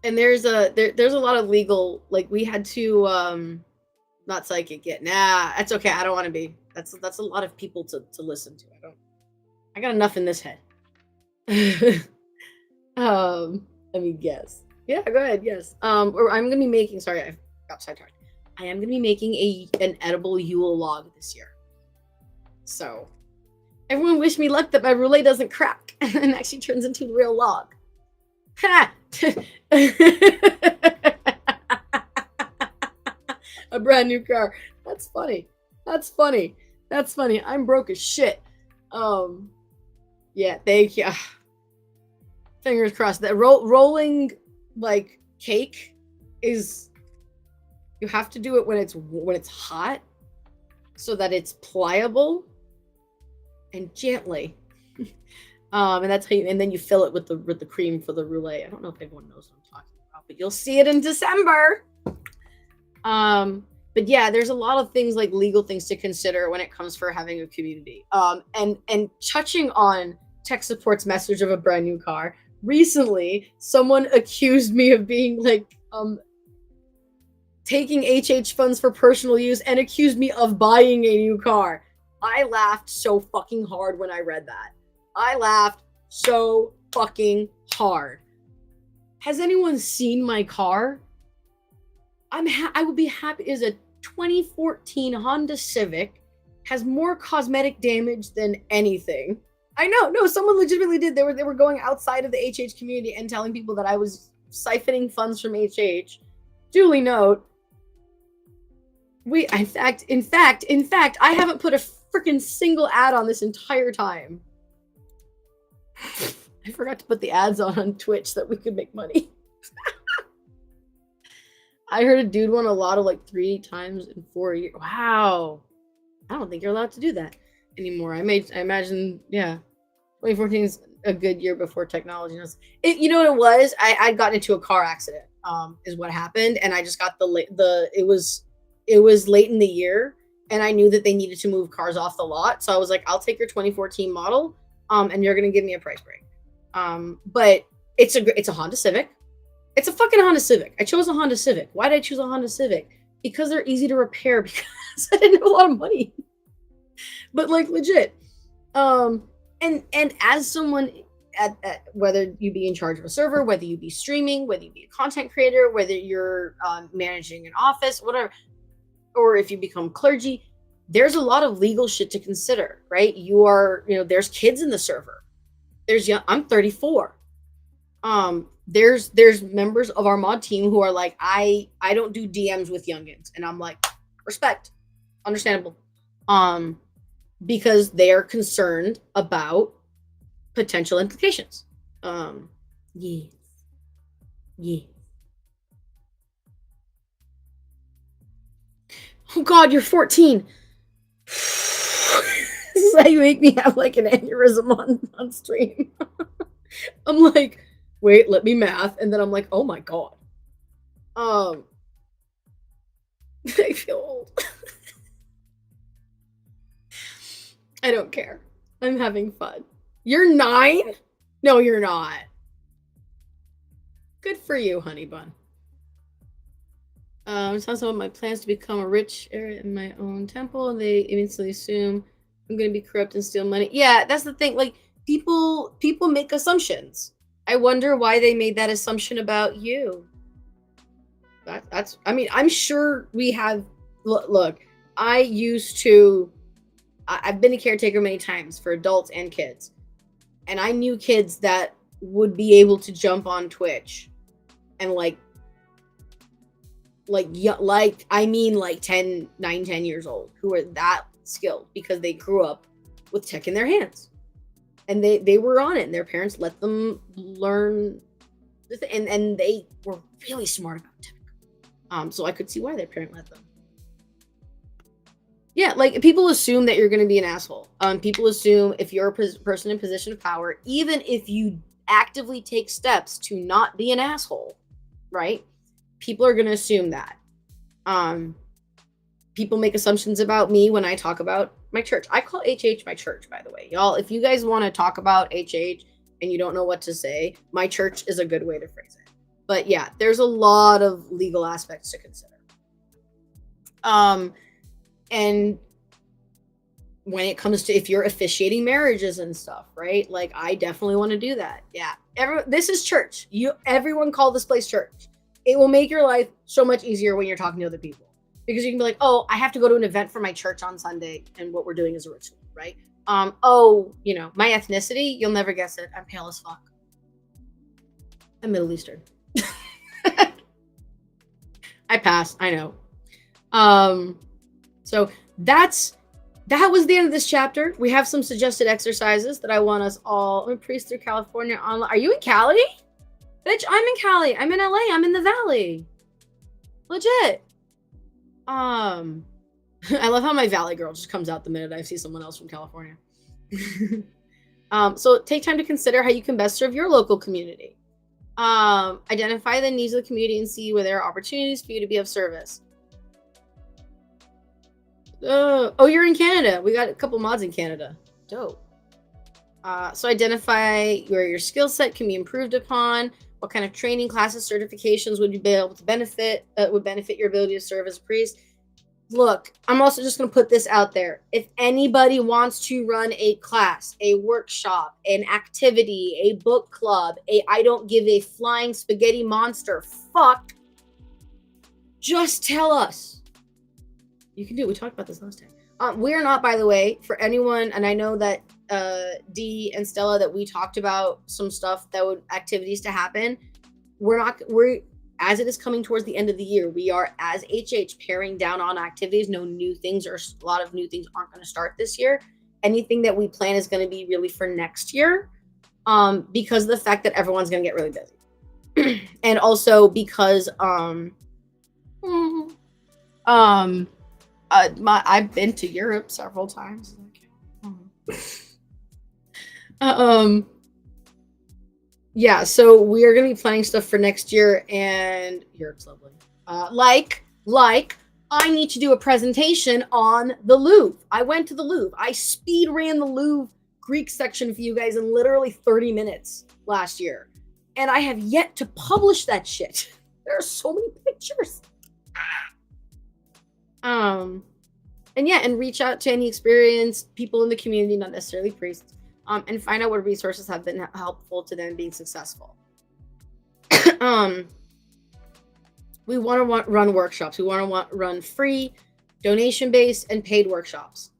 there's a lot of legal, like we had to not psychic yet. Nah, that's okay. I don't want to be. That's a lot of people to listen to. I got enough in this head. Let me guess. Yeah, go ahead. Yes. Or I'm gonna be making. Sorry, I got sidetracked. I am gonna be making an edible Yule log this year. So everyone wish me luck that my roulette doesn't crack and actually turns into a real log. Ha! A brand new car. That's funny. That's funny. That's funny. I'm broke as shit. Yeah, thank you. Fingers crossed. That rolling like cake is, you have to do it when it's hot so that it's pliable and gently. And that's how you, and then you fill it with the cream for the roulette. I don't know if everyone knows what I'm talking about, but you'll see it in December. But yeah, there's a lot of things like legal things to consider when it comes for having a community. And touching on tech support's message of a brand new car, recently someone accused me of being like taking HH funds for personal use and accused me of buying a new car. I laughed so fucking hard when I read that. I laughed so fucking hard. Has anyone seen my car? I would be happy. It is a 2014 Honda Civic. Has more cosmetic damage than anything. I know. No, someone legitimately did. They were going outside of the HH community and telling people that I was siphoning funds from HH. Duly note. In fact, I haven't put a freaking single ad on this entire time. I forgot to put the ads on Twitch so that we could make money. I heard a dude won a lotto like 3 times in 4 years. Wow. I don't think you're allowed to do that anymore. I imagine, yeah. 2014 is a good year before technology. You know what it was? I'd gotten into a car accident, is what happened. And I just got it was late in the year, and I knew that they needed to move cars off the lot. So I was like, I'll take your 2014 model, and you're going to give me a price break. But it's a Honda Civic. It's a fucking Honda Civic. I chose a Honda Civic. Why did I choose a Honda Civic? Because they're easy to repair, because I didn't have a lot of money. But like legit. And as someone at whether you be in charge of a server, whether you be streaming, whether you be a content creator, whether you're managing an office, whatever, or if you become clergy, there's a lot of legal shit to consider, right? There's kids in the server. I'm 34. There's members of our mod team who are like, I don't do DMs with youngins, and I'm like, respect, understandable, because they are concerned about potential implications. Yes. Oh God, you're 14. This is how you make me have like an aneurysm on stream. I'm like, wait, let me math. And then I'm like, oh my God. I feel old. I don't care. I'm having fun. You're 9? No, you're not. Good for you, honey bun. It sounds about my plans to become a rich heir in my own temple, and they immediately assume I'm going to be corrupt and steal money. Yeah, that's the thing. Like, people make assumptions. I wonder why they made that assumption about you. I mean, I'm sure we have. Look, I've been a caretaker many times for adults and kids, and I knew kids that would be able to jump on Twitch and like 10, 10 years old, who are that skilled because they grew up with tech in their hands, and they were on it, and their parents let them learn, and they were really smart about tech. So I could see why their parent let them. Yeah, like, people assume that you're going to be an asshole. People assume if you're a person in position of power, even if you actively take steps to not be an asshole, right? People are going to assume that. People make assumptions about me when I talk about my church. I call HH my church, by the way. Y'all, if you guys want to talk about HH and you don't know what to say, my church is a good way to phrase it. But yeah, there's a lot of legal aspects to consider. And when it comes to if you're officiating marriages and stuff, right? Like, I definitely want to do that. Yeah. This is church. Everyone call this place church. It will make your life so much easier when you're talking to other people. Because you can be like, oh, I have to go to an event for my church on Sunday, and what we're doing is a ritual, right? Oh, you know, my ethnicity, you'll never guess it. I'm pale as fuck. I'm Middle Eastern. I pass, I know. So that was the end of this chapter. We have some suggested exercises that I want us all. I'm a priest through California online. Are you in Cali? Bitch, I'm in Cali. I'm in LA. I'm in the Valley. Legit. I love how my Valley girl just comes out the minute I see someone else from California. So take time to consider how you can best serve your local community. Identify the needs of the community and see where there are opportunities for you to be of service. Oh, you're in Canada. We got a couple mods in Canada. Dope. So identify where your skill set can be improved upon. What kind of training, classes, certifications would you be able to benefit? Would benefit your ability to serve as a priest? Look, I'm also just going to put this out there. If anybody wants to run a class, a workshop, an activity, a book club, I don't give a flying spaghetti monster fuck, just tell us. You can do it. We talked about this last time. We are not, by the way, for anyone, and I know that Dee and Stella, that we talked about some stuff that would activities to happen. We're as it is coming towards the end of the year, we are, as HH, paring down on activities. No new things, or a lot of new things aren't going to start this year. Anything that we plan is going to be really for next year, because of the fact that everyone's going to get really busy. And also because I've been to Europe several times. Yeah, so we are going to be planning stuff for next year, and Europe's lovely. Like, I need to do a presentation on the Louvre. I went to the Louvre. I speed ran the Louvre Greek section for you guys in literally 30 minutes last year. And I have yet to publish that shit. There are so many pictures. And yeah, and reach out to any experienced people in the community, not necessarily priests, and find out what resources have been helpful to them being successful. We want to run workshops. We want to run free, donation-based, and paid workshops,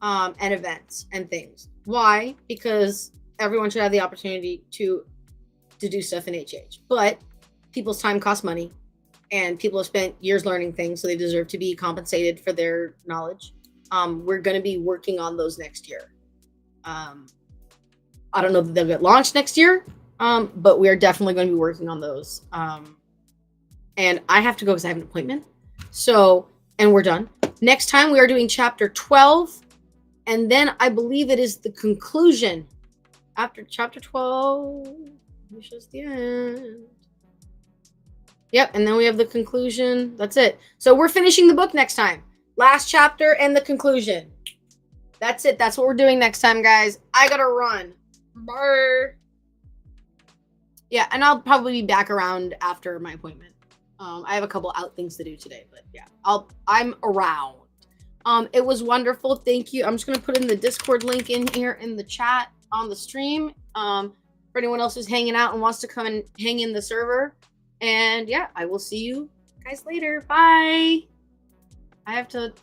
and events and things. Why? Because everyone should have the opportunity to do stuff in HH. But people's time costs money, and people have spent years learning things, so they deserve to be compensated for their knowledge. We're going to be working on those next year. I don't know that they'll get launched next year, but we are definitely going to be working on those. And I have to go because I have an appointment. So, and we're done. Next time we are doing chapter 12. And then I believe it is the conclusion. After chapter 12, which is the end. Yep, and then we have the conclusion. That's it. So we're finishing the book next time. Last chapter and the conclusion. That's it. That's what we're doing next time, guys. I gotta run. Bye. Yeah, and I'll probably be back around after my appointment. I have a couple out things to do today, but yeah, I'm around. It was wonderful. Thank you. I'm just gonna put in the Discord link in here in the chat on the stream. For anyone else who's hanging out and wants to come and hang in the server. And yeah, I will see you guys later. Bye. I have to.